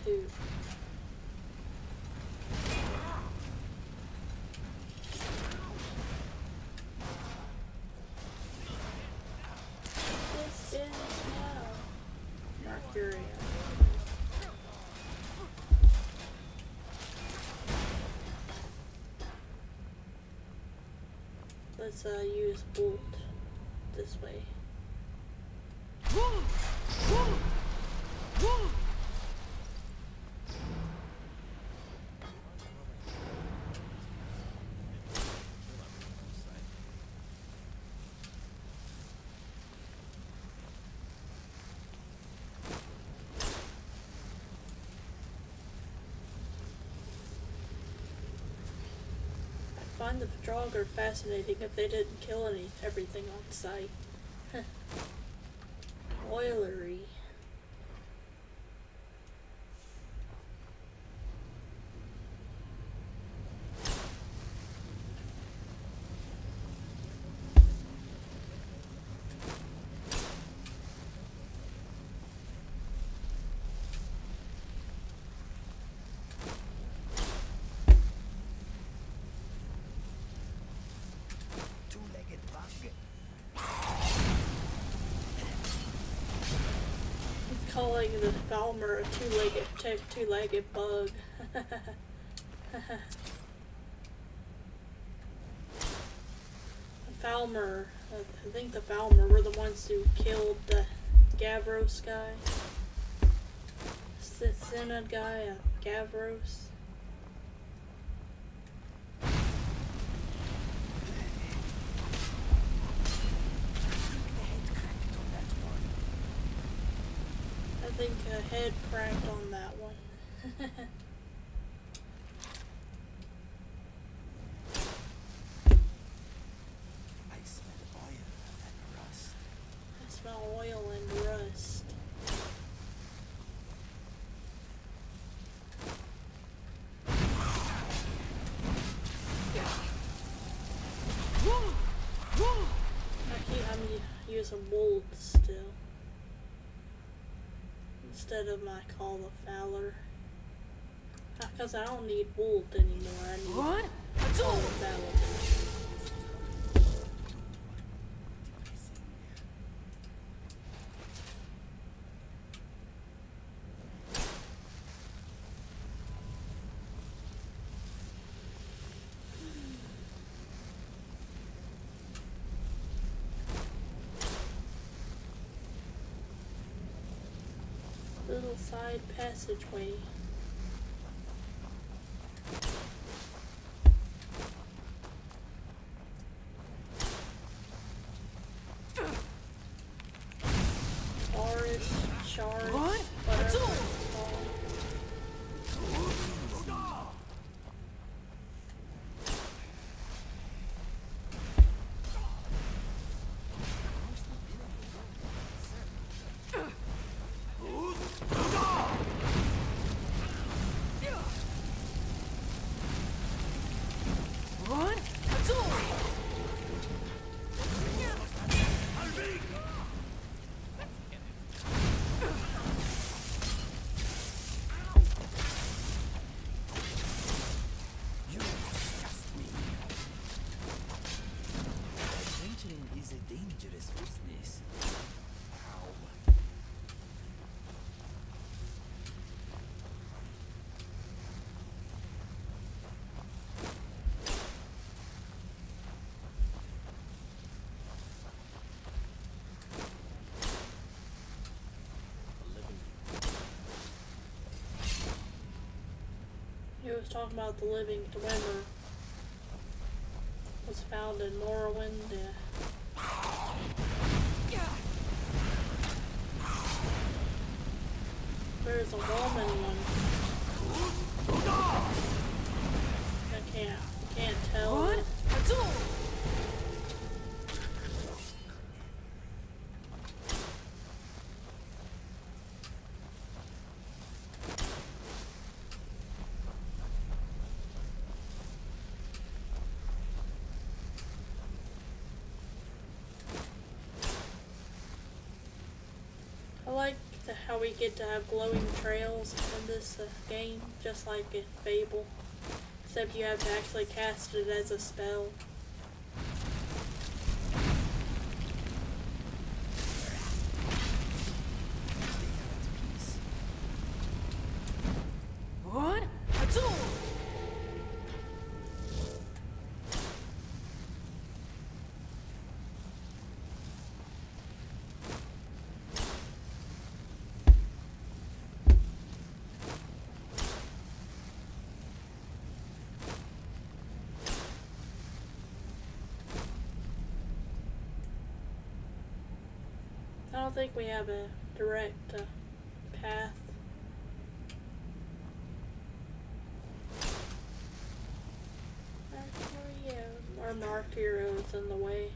poop. This is now Mercury. Let's use bolt this way. I find the Draugr fascinating if they didn't kill everything on site. Oilery. Two-legged bug. Calling the Falmer a two-legged bug. The Falmer, I think the Falmer were the ones who killed the Gavros guy. Synod guy, Gavros. I think a head cracked on that one. I smell oil and rust. I smell oil and rust. instead of my Call of Valor. Because I don't need Wool anymore. I need Call of Valor. Little side passageway. Forest, shards, whatever it's called. He was talking about the living Dwemer was found in Morrowind. There's a woman one. I can't tell. What? I like how we get to have glowing trails in this game, just like in Fable, except you have to actually cast it as a spell. What? I don't think we have a direct path. Actually, yeah, our marked hero is in the way.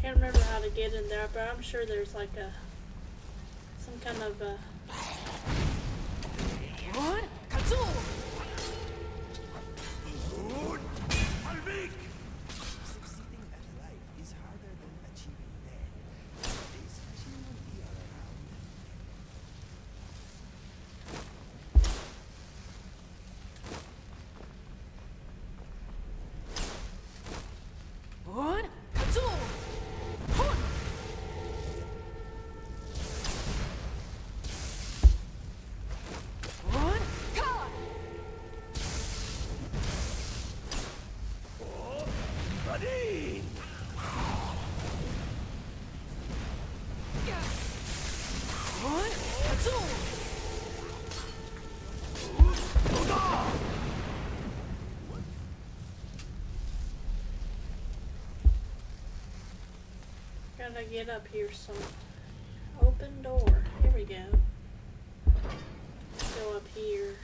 Can't remember how to get in there, but I'm sure there's like some kind of What? Succeeding at life is harder than achieving death, especially when we are around. What? What? Buddy! What? gotta get up here some open door. Here we go. Go up here.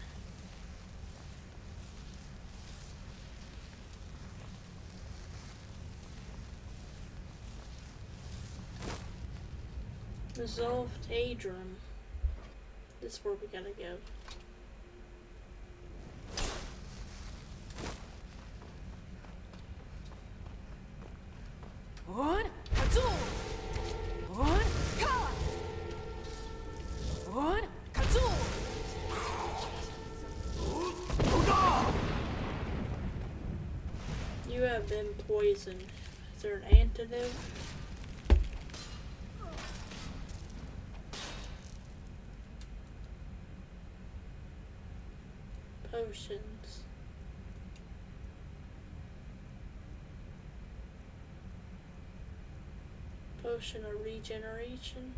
Resolved age room. This is where we gotta go. What? Katsu! What? Ka! What? Katsu! You have been poisoned. Is there an antidote? Potions. Potion of regeneration.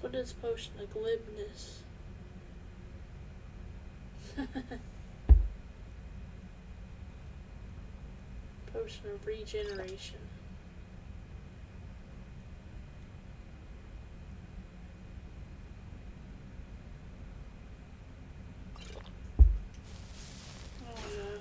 What is potion of glibness? Potion of regeneration. Oh no.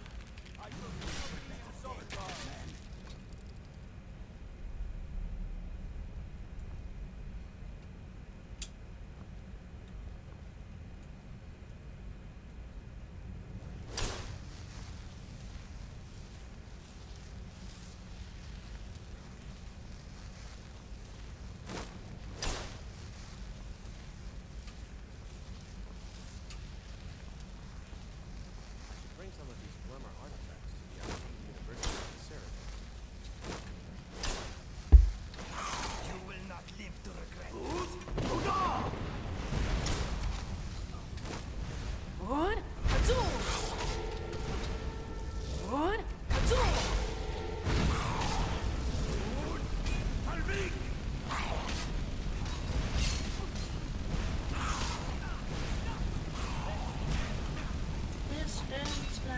Bring some of these glimmer artifacts to the Arcane University of Skyrim. You will not live to regret. What? Katsu! What? Katsu! This ends now.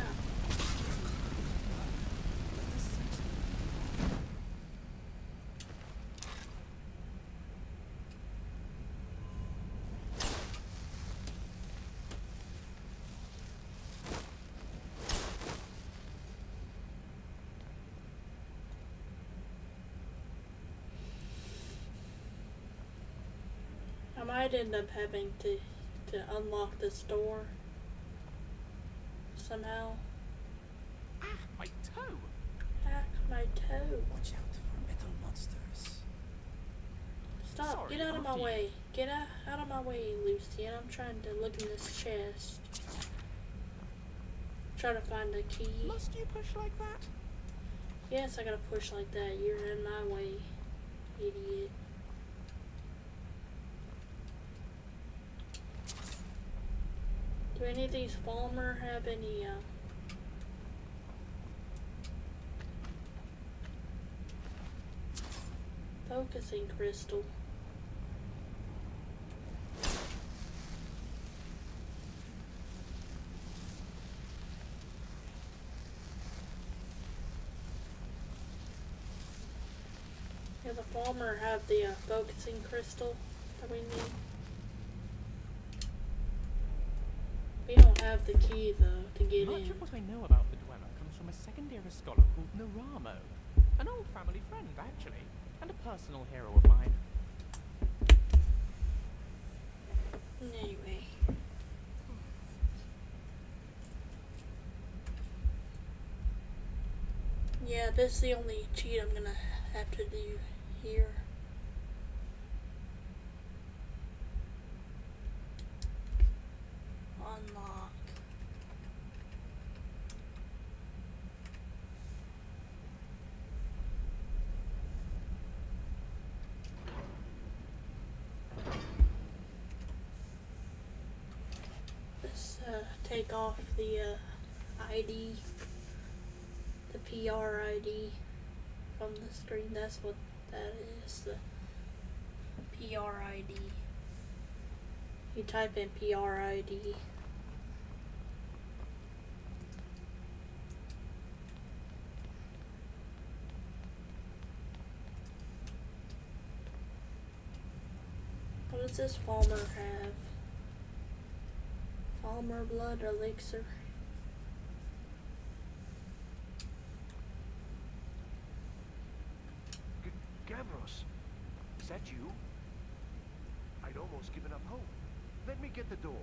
I might end up having to unlock this door somehow. Ah, my toe! Hack my toe. Watch out for metal monsters. Stop, Sorry, get out of my after you. way. Get out of my way, Lucian. I'm trying to look in this chest. Try to find a key. Must you push like that? Yes, I gotta push like that. You're in my way, idiot. Do any of these Falmer have any, focusing crystal? Yeah, the Falmer have the, focusing crystal that we need. We don't have the key, though, to get Much in. of what I know about the Dweller comes from a second-year scholar called Naramo. An old family friend, actually, and a personal hero of mine. Anyway. Yeah, this is the only cheat I'm gonna have to do here. Unlock. take off the ID, the PR ID from the screen. That's what that is, the PR ID. You type in PR ID. What does this Falmer have? Falmer blood elixir. Gavros, is that you? I'd almost given up hope. Let me get the door.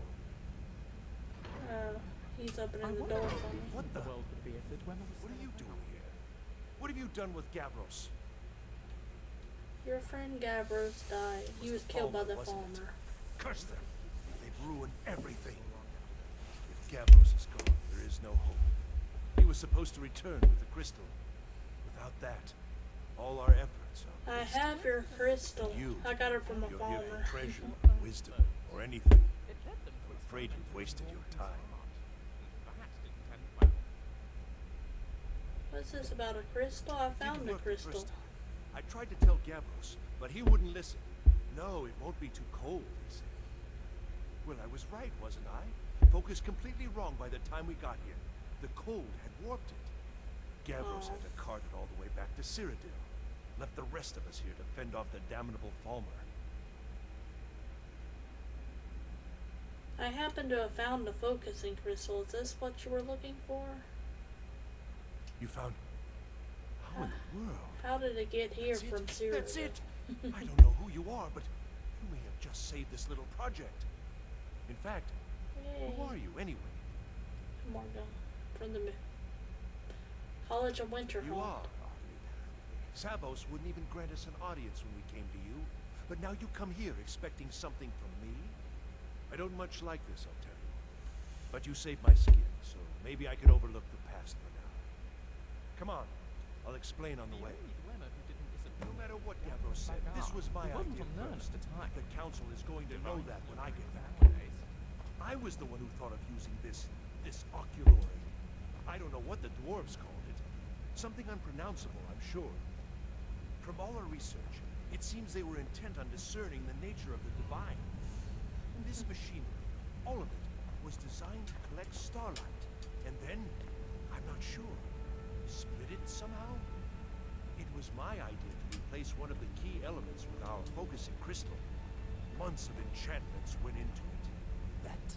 He's opening the door for me. What the? world would be if the Dwemer was What are still you around. doing here? What have you done with Gavros? Your friend Gavros died. He was killed by the Falmer. Curse them! They've ruined everything. If Gavros is gone, there is no hope. He was supposed to return with the crystal. Without that, all our efforts are I wasted. have your crystal. You, I got it from a you're here for Falmer. treasure, wisdom, or anything. I'm afraid you've wasted your time. What's this about a crystal? I found Didn't the work the crystal. first time. I tried to tell Gavros, but he wouldn't listen. No, it won't be too cold, he said. Well, I was right, wasn't I? Focused completely wrong by the time we got here. The cold had warped it. Gavros had to cart it all the way back to Cyrodiil. Left the rest of us here to fend off the damnable Falmer. I happen to have found the focusing crystal. Is this what you were looking for? You found... How in the world? How did it get here from Cyrodiil? That's it! I don't know who you are, but you may have just saved this little project. In fact, who are you anyway? Morgan from the College of Winterhold. You are. Savos wouldn't even grant us an audience when we came to you, but now you come here expecting something from me? I don't much like this, I'll tell you. But you saved my skin, so maybe I could overlook the past for now. Come on, I'll explain on the way. No matter what Gavros said, this was my idea first. The council is going to know that when I get back. I was the one who thought of using this oculory. I don't know what the dwarves called it. Something unpronounceable, I'm sure. From all our research, it seems they were intent on discerning the nature of the divine. This machinery, all of it, was designed to collect starlight. And then, I'm not sure, split it somehow? It was my idea to replace one of the key elements with our focusing crystal. Months of enchantments went into it.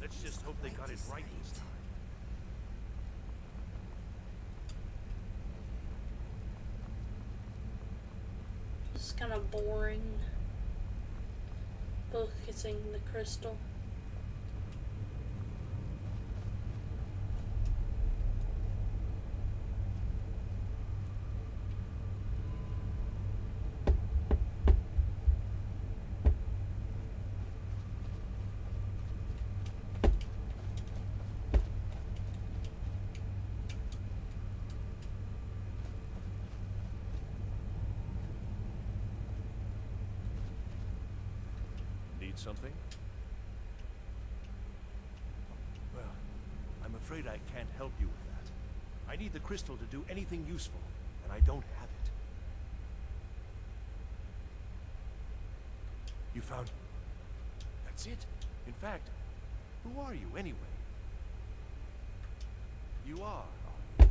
Let's just hope they got it right this time. This is kind of boring. Focusing the crystal. Something? Well, I'm afraid I can't help you with that. I need the crystal to do anything useful, and I don't have it. You found... That's it? In fact, who are you anyway? You are you?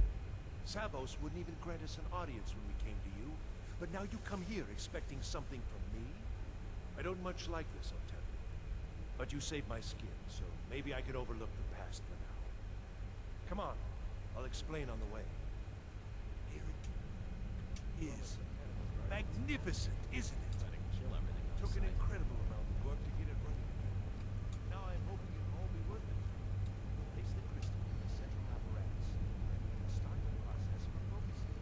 Savos wouldn't even grant us an audience when we came to you, but now you come here expecting something from me? I don't much like this, I'll tell you. But you saved my skin, so maybe I could overlook the past for now. Come on, I'll explain on the way. Here it is. Magnificent, isn't it? Took an incredible amount of work to get it running again. Now I'm hoping it'll all be worth it. Place the crystal in the central apparatus, and start the process of focusing.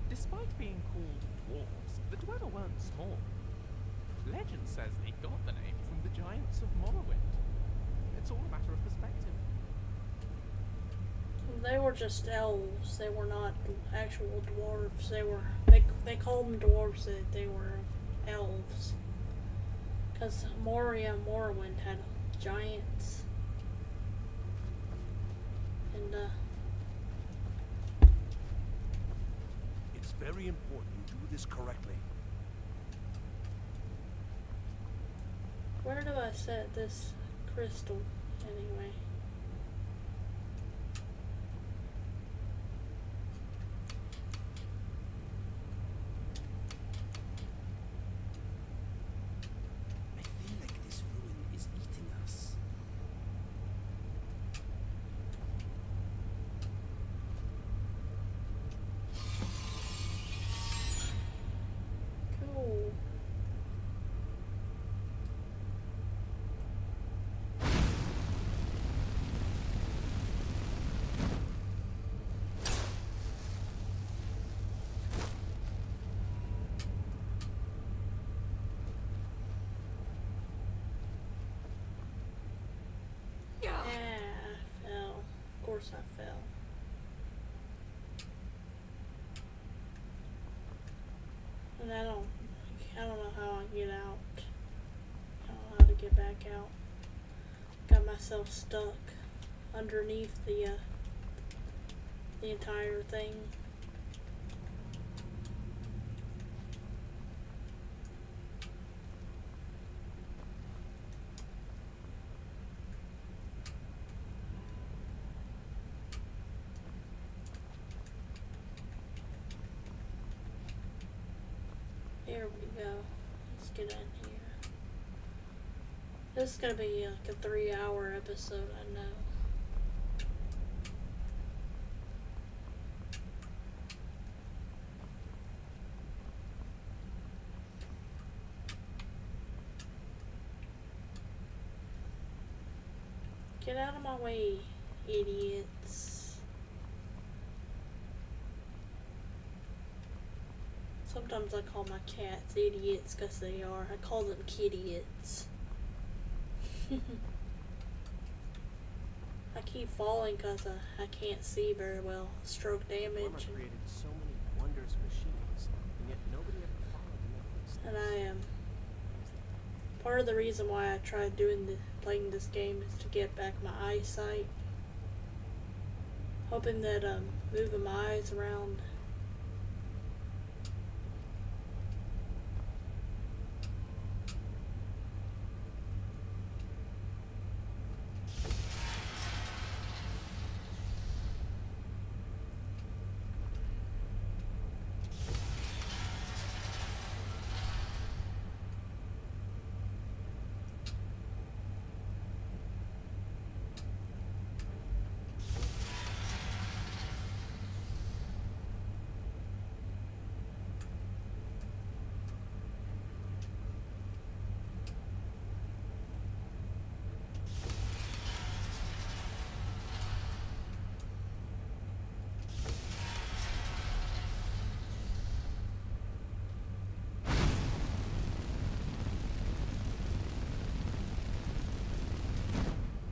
Despite being called dwarves, the Dwemer weren't small. Legend says they got the name from the giants of Morrowind. It's all a matter of perspective. They were just elves. They were not actual dwarves. They called them dwarves. They were elves. Because Moria and Morrowind had giants. And It's very important you do this correctly. where do I set this crystal anyway? I feel like this ruin is eating us. Cool. Yeah, I fell. Of course I fell. And I don't know how I get out. I don't know how to get back out. Got myself stuck underneath the entire thing. There we go. Let's get in here. This is gonna be like a 3-hour episode, I know. Get out of my way, idiots. Sometimes I call my cats idiots because they are. I call them kittiots. I keep falling because I can't see very well. Stroke damage. Armor created so many wondrous machines, and yet nobody ever followed in their footsteps. And I am. Part of the reason why I tried playing this game is to get back my eyesight. Hoping that moving my eyes around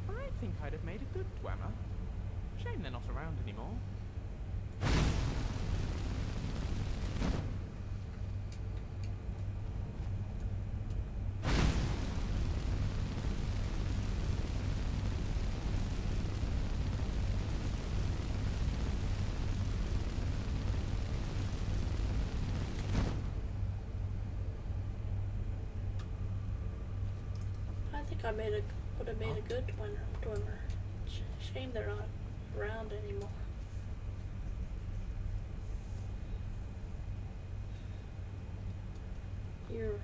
I think I'd have made a good Dwemer. Shame they're not around anymore. I think I would have made a good Dwemer. Shame they're not around anymore. You're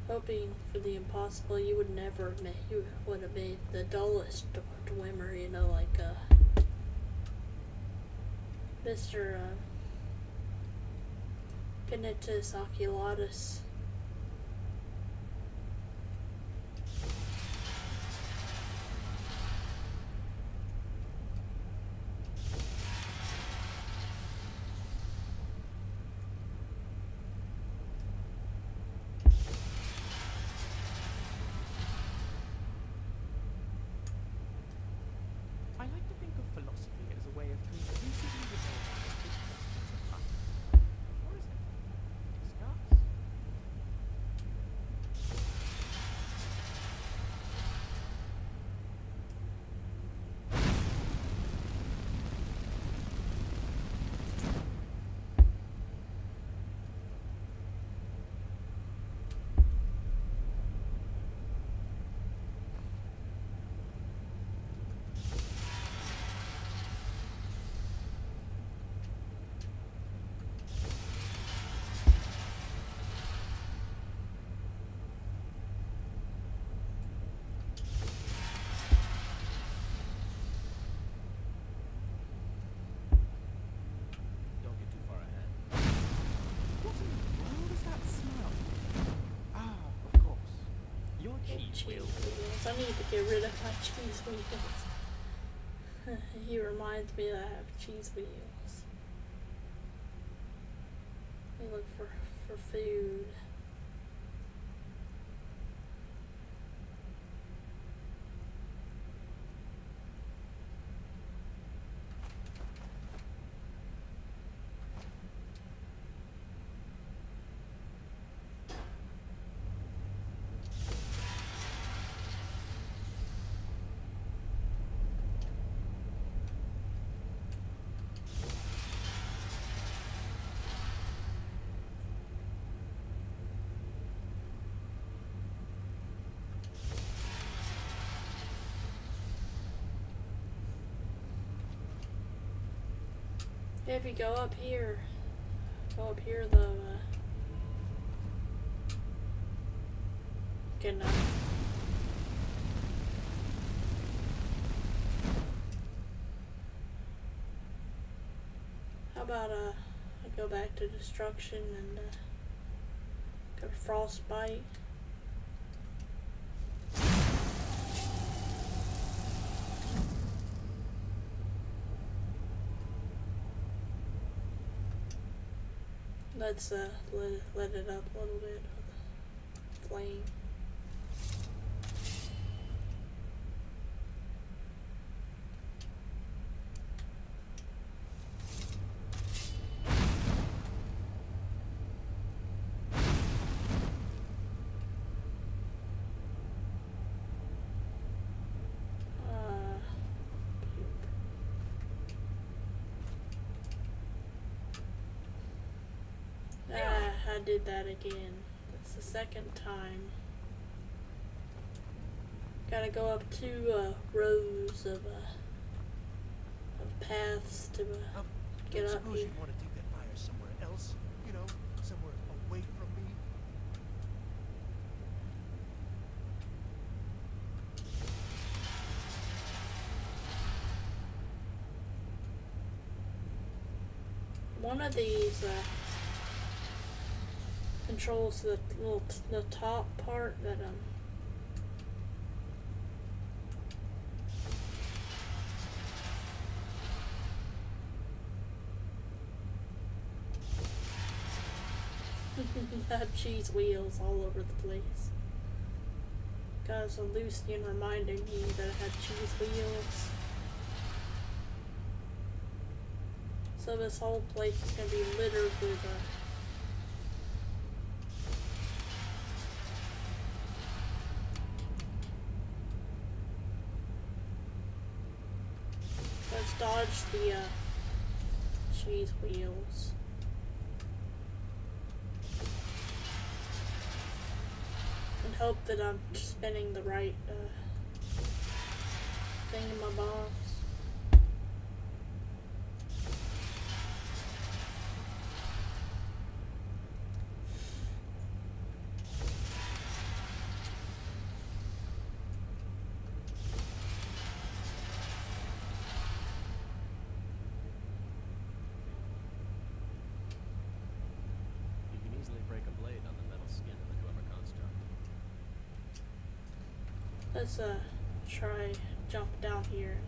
hoping for the impossible. You would never admit. You would have made the dullest Dwemer, you know, like Mr. Penitus Oculatus. I like to think of philosophy as a way of conclusively resolving the difficulties of life. Or is it? Discuss? cheese wheels. I need to get rid of my cheese wheels. He reminds me that I have cheese wheels. Let me look for food. If you go up here though, good enough. How about I go back to destruction and go to frostbite. Let's let it up a little bit. Flame. I did that again. That's the second time. Gotta go up 2 rows of paths to get up Suppose here. you want to take that fire somewhere else? You know, somewhere away from me? One of these controls the top part that I have cheese wheels all over the place. Guys, a Lucian reminding me that I had cheese wheels. So this whole place is gonna be littered with let's dodge the cheese wheels. And hope that I'm spinning the right thingamabobs. Let's try jump down here.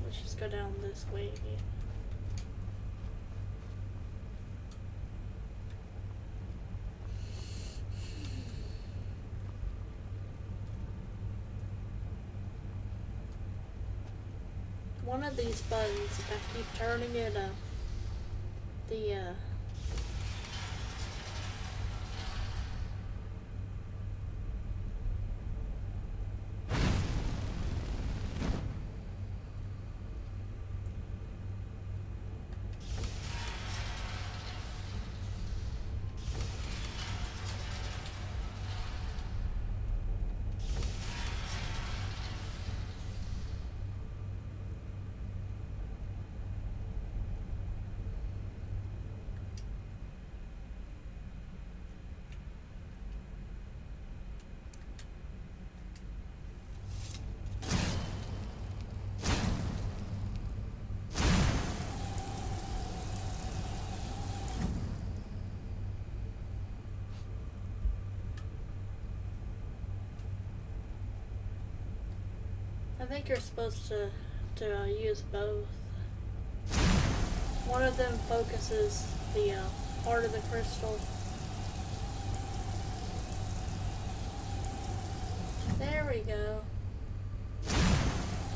Let's just go down this way again. One of these buttons, if I keep turning it, think you're supposed to use both. One of them focuses the part of the crystal. There we go.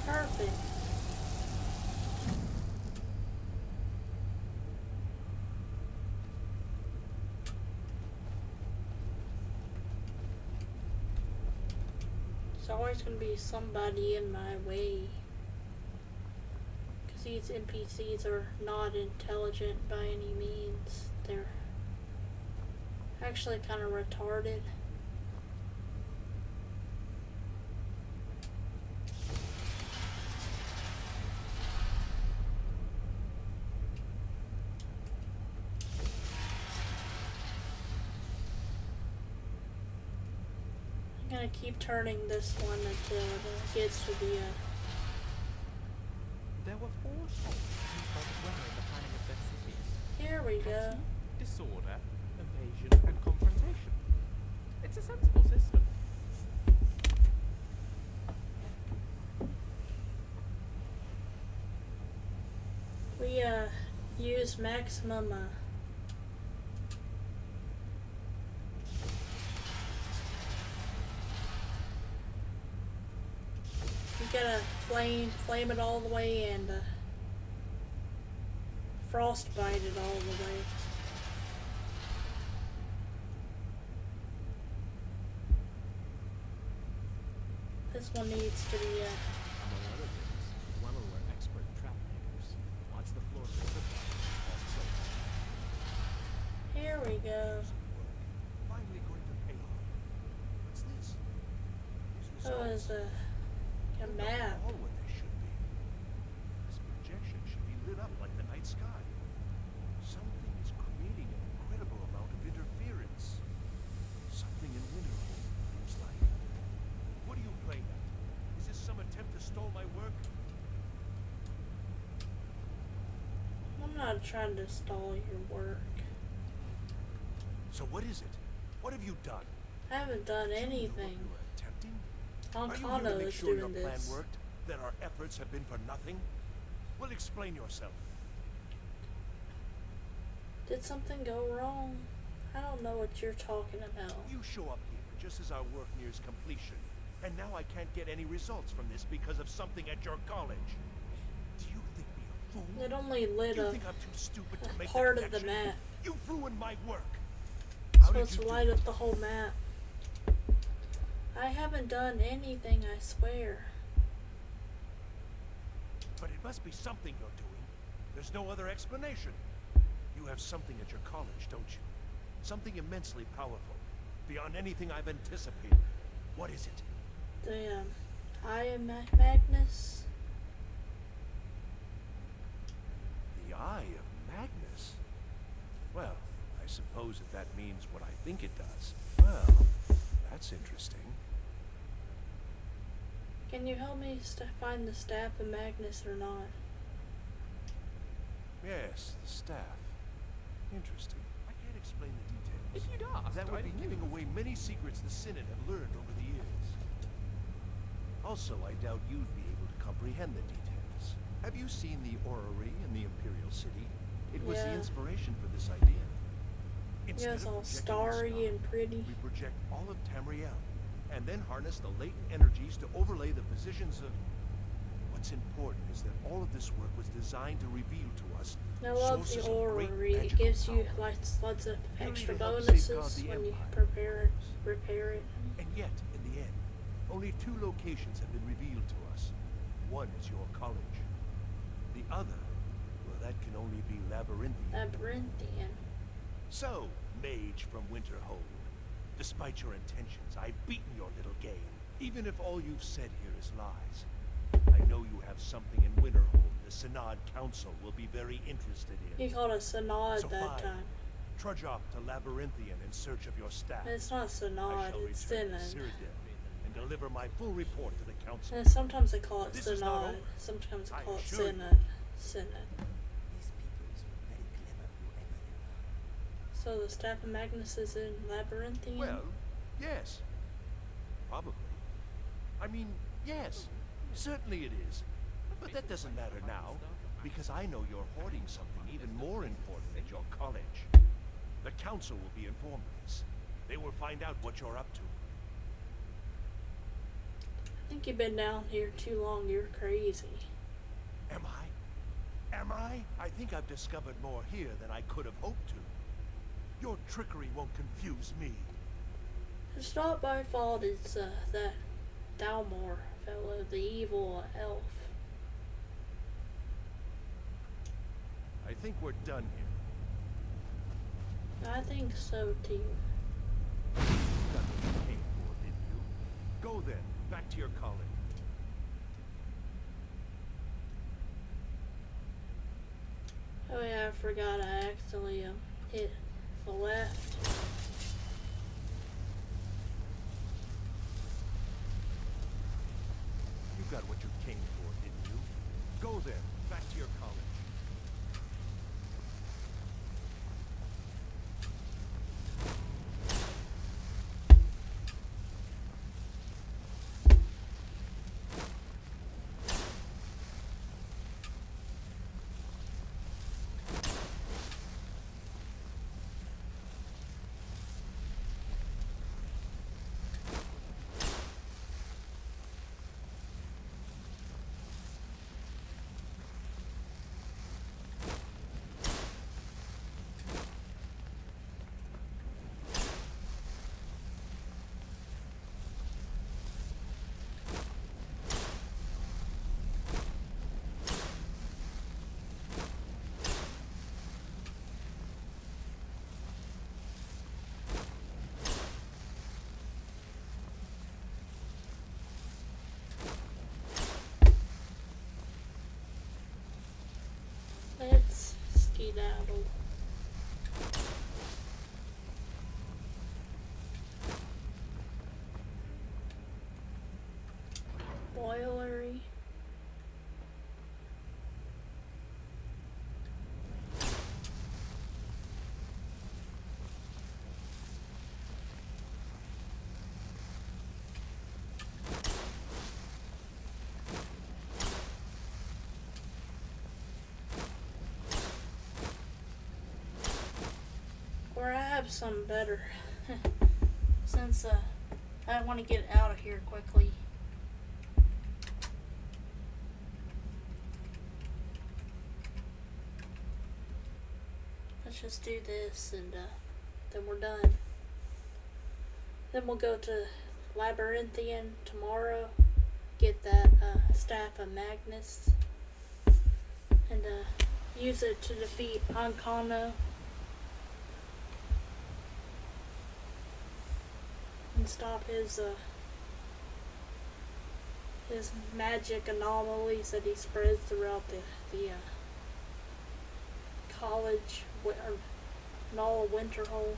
Perfect. There's always going to be somebody in my way. Because these NPCs are not intelligent by any means. They're actually kind of retarded. I'm gonna keep turning this one until it gets to the There were 4 tools used by the Dwemer in the planning of their cities. Here we go. Disorder, evasion, and confrontation. It's a sensible system. We use maximum you gotta flame it all the way and frostbite it all the way. This one needs to be Among other things, the Dwemer were expert trap makers. Watch the floor for tripwires. here we go. Finally going to pay off. What's this? These Oh, results it's a are map. not all what they should be. This projection should be lit up like the night sky. Something is creating an incredible amount of interference. Something in Winterhold, seems like. What are you playing at? Is this some attempt to stall my work? I'm not trying to stall your work. So what is it? What have you done? I haven't done anything. You were attempting? Tankano Are you here to make is sure your doing plan this. worked? That our efforts have been for nothing? Well, explain yourself. Did something go wrong? I don't know what you're talking about. You show up here just as our work nears completion, and now I can't get any results from this because of something at your college. Do you think me a fool? It only lit You up think I'm too stupid to make part the of the connection? map. You've ruined my work. It's How did supposed you to do light it? up the whole map. I haven't done anything, I swear. But it must be something you're doing. There's no other explanation. You have something at your college, don't you? Something immensely powerful, beyond anything I've anticipated. What is it? The Eye of Magnus. The Eye of Magnus? Well, I suppose if that means what I think it does. Well, that's interesting. Can you help me find the Staff of Magnus or not? Yes, the staff. Interesting. I can't explain the details. If you'd asked, That would I'd be giving knew. away many secrets the Synod have learned over the years. Also, I doubt you'd be able to comprehend the details. Have you seen the orrery in the Imperial City? It was the Yeah. inspiration for this idea. Yeah, it's of all projecting the starry sky, and pretty. we project all of Tamriel, and then harness the latent energies to overlay the positions of... What's important is that all of this work was designed to reveal to us I love sources the of great orrery. It magical gives you power. lots of Merely extra to help safeguard bonuses the when you Empire. repair it. And yet, in the end, only 2 locations have been revealed to us. One is your college. The other, well, that can only be Labyrinthian. Labyrinthian. So, Mage from Winterhold, despite your intentions, I've beaten your little game. Even if all you've said here is lies, I know you have something in Winterhold the Synod Council will be very interested in. He called us Synod So that fine. time. Trudge off to Labyrinthian in search of your staff. It's not I Synod, shall it's return to Synod. Cyrodiil and deliver my full report to the council. And sometimes they call it This is not Synod. over. Sometimes they I call it assure you. Synod. Synod. These peoples were very clever, whoever they were. So the Staff of Magnus is in Labyrinthian? Well, yes. Probably. I mean, yes. Certainly it is. But that doesn't matter now, because I know you're hoarding something even more important at your college. The council will be informed of this. They will find out what you're up to. I think you've been down here too long. You're crazy. Am I? Am I? I think I've discovered more here than I could have hoped to. Your trickery won't confuse me. It's not my fault. It's that Dalmor fellow, the evil elf. I think we're done here. I think so too. You got what you came for, didn't you? Go then, back to your college. Oh yeah, I forgot I accidentally hit the left. You got what you came for, didn't you? Go then, back to your college. Let's skedaddle. Boilery. Or I have some better. Since I want to get out of here quickly. Let's just do this and then we're done. Then we'll go to Labyrinthian tomorrow. Get that Staff of Magnus. And use it to defeat Ancano. And stop his magic anomalies that he spreads throughout the college or all of Winterhold.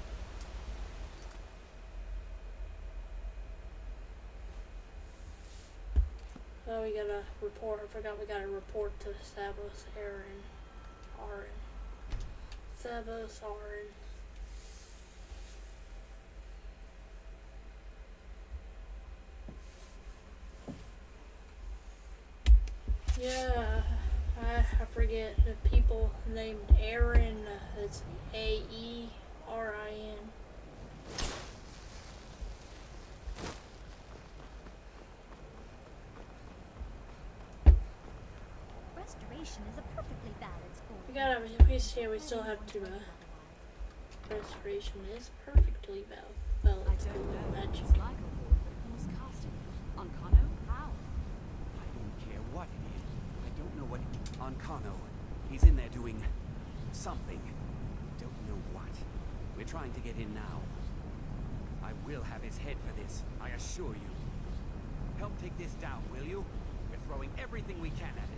Oh, we gotta report. I forgot we gotta report to Savos Aaron. Savos Aaron. Yeah, I forget the people named Aaron. It's Aerin. Restoration is a perfectly valid sport. We still have to. Restoration is perfectly valid. I don't know. It's like a war, but it comes casting. Ancano? How? I don't care what it is. I don't know what Ancano. He's in there doing something. Don't know what. We're trying to get in now. I will have his head for this, I assure you. Help take this down, will you? We're throwing everything we can at it.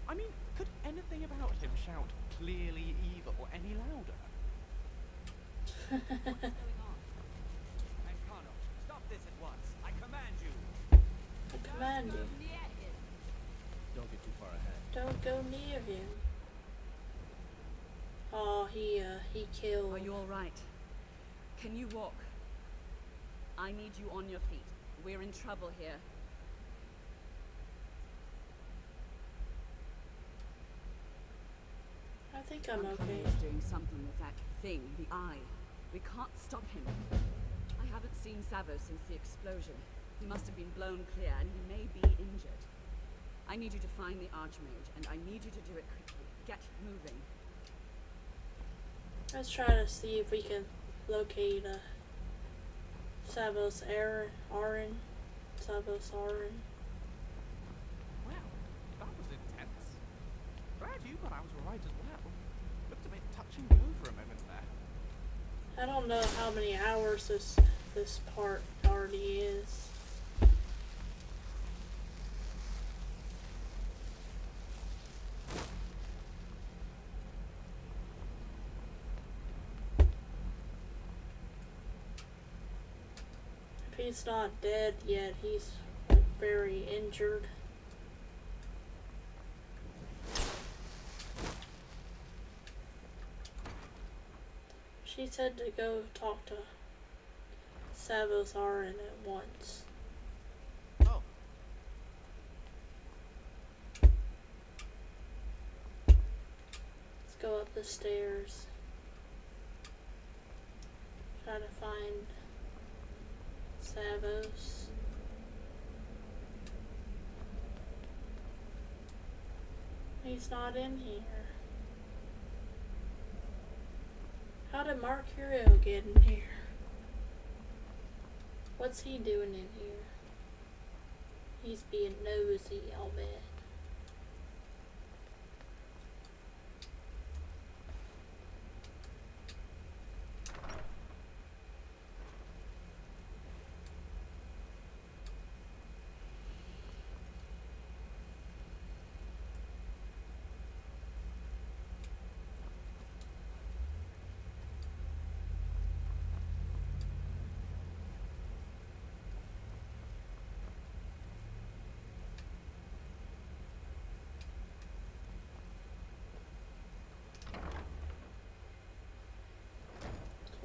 I mean, could anything about him shout clearly evil any louder? What's going on? Ancano, stop this at once. I command you. I command you. go near him. Oh, he killed. Are you alright? Can you walk? I need you on your feet. We're in trouble here. I think I'm okay. He's doing something with that thing, the eye. We can't stop him. I haven't seen Savo since the explosion. He must have been blown clear, and he may be injured. I need you to find the Archmage, and I need you to do it quickly. Get moving. Let's try to see if we can locate Savos Arin. Savos Arin. Well, that was intense. Glad you got out all right as well. Looked a bit touch and go for a moment there. I don't know how many hours this part already is. If he's not dead yet, he's like very injured. She said to go talk to Savos Arin at once. Oh. Let's go up the stairs. Try to find Savos. He's not in here. How did Mark Hero get in here? What's he doing in here? He's being nosy, I'll bet.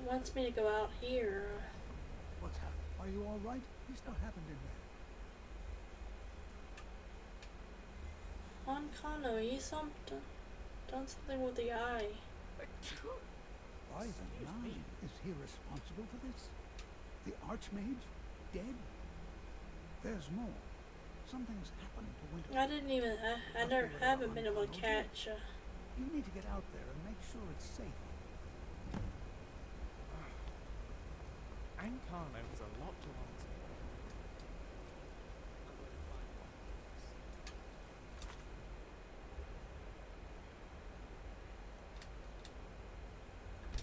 Wants me to go out here. What's happened? Are you all right? What happened in there? Ankano, he's done something with the eye. By the nine, is he responsible for this? The Archmage? Dead? There's more. Something's happened to Winterhold. I didn't even, I haven't been able to catch. You need to get out there and make sure it's safe. Ankano has a lot to answer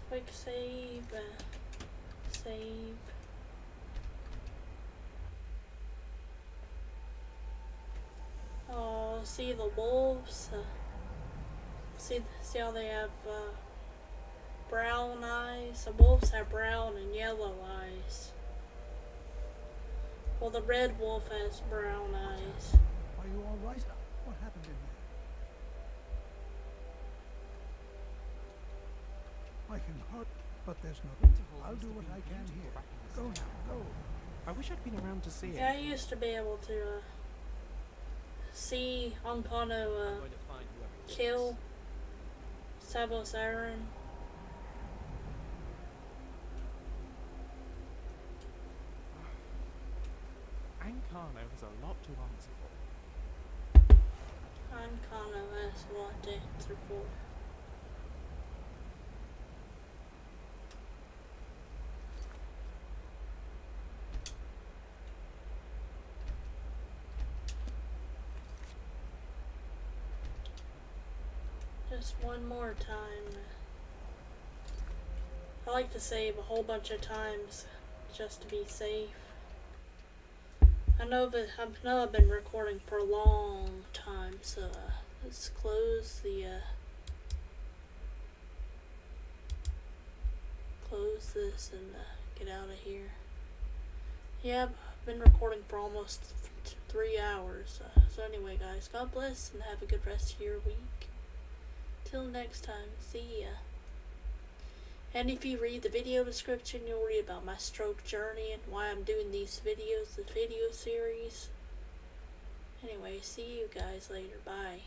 for. Quick save. Save. Oh, see the wolves. See how they have brown eyes. The wolves have brown and yellow eyes. Well, the red wolf has brown eyes. Are you all right? What happened in there? I can hurt, but there's nothing. I'll do what I can here. Go now, go. I wish I'd been around to see it. Yeah, I used to be able to see Ankano kill Savos Arin. Ankano has a lot to answer for. Ankano has a lot to answer for. Just one more time. I like to save a whole bunch of times just to be safe. I know I've been recording for a long time, so let's close the close this and get out of here. Yeah, I've been recording for almost 3 hours. So anyway, guys, God bless and have a good rest of your week. Till next time, see ya. And if you read the video description, you'll read about my stroke journey and why I'm doing these videos, the video series. Anyway, see you guys later. Bye.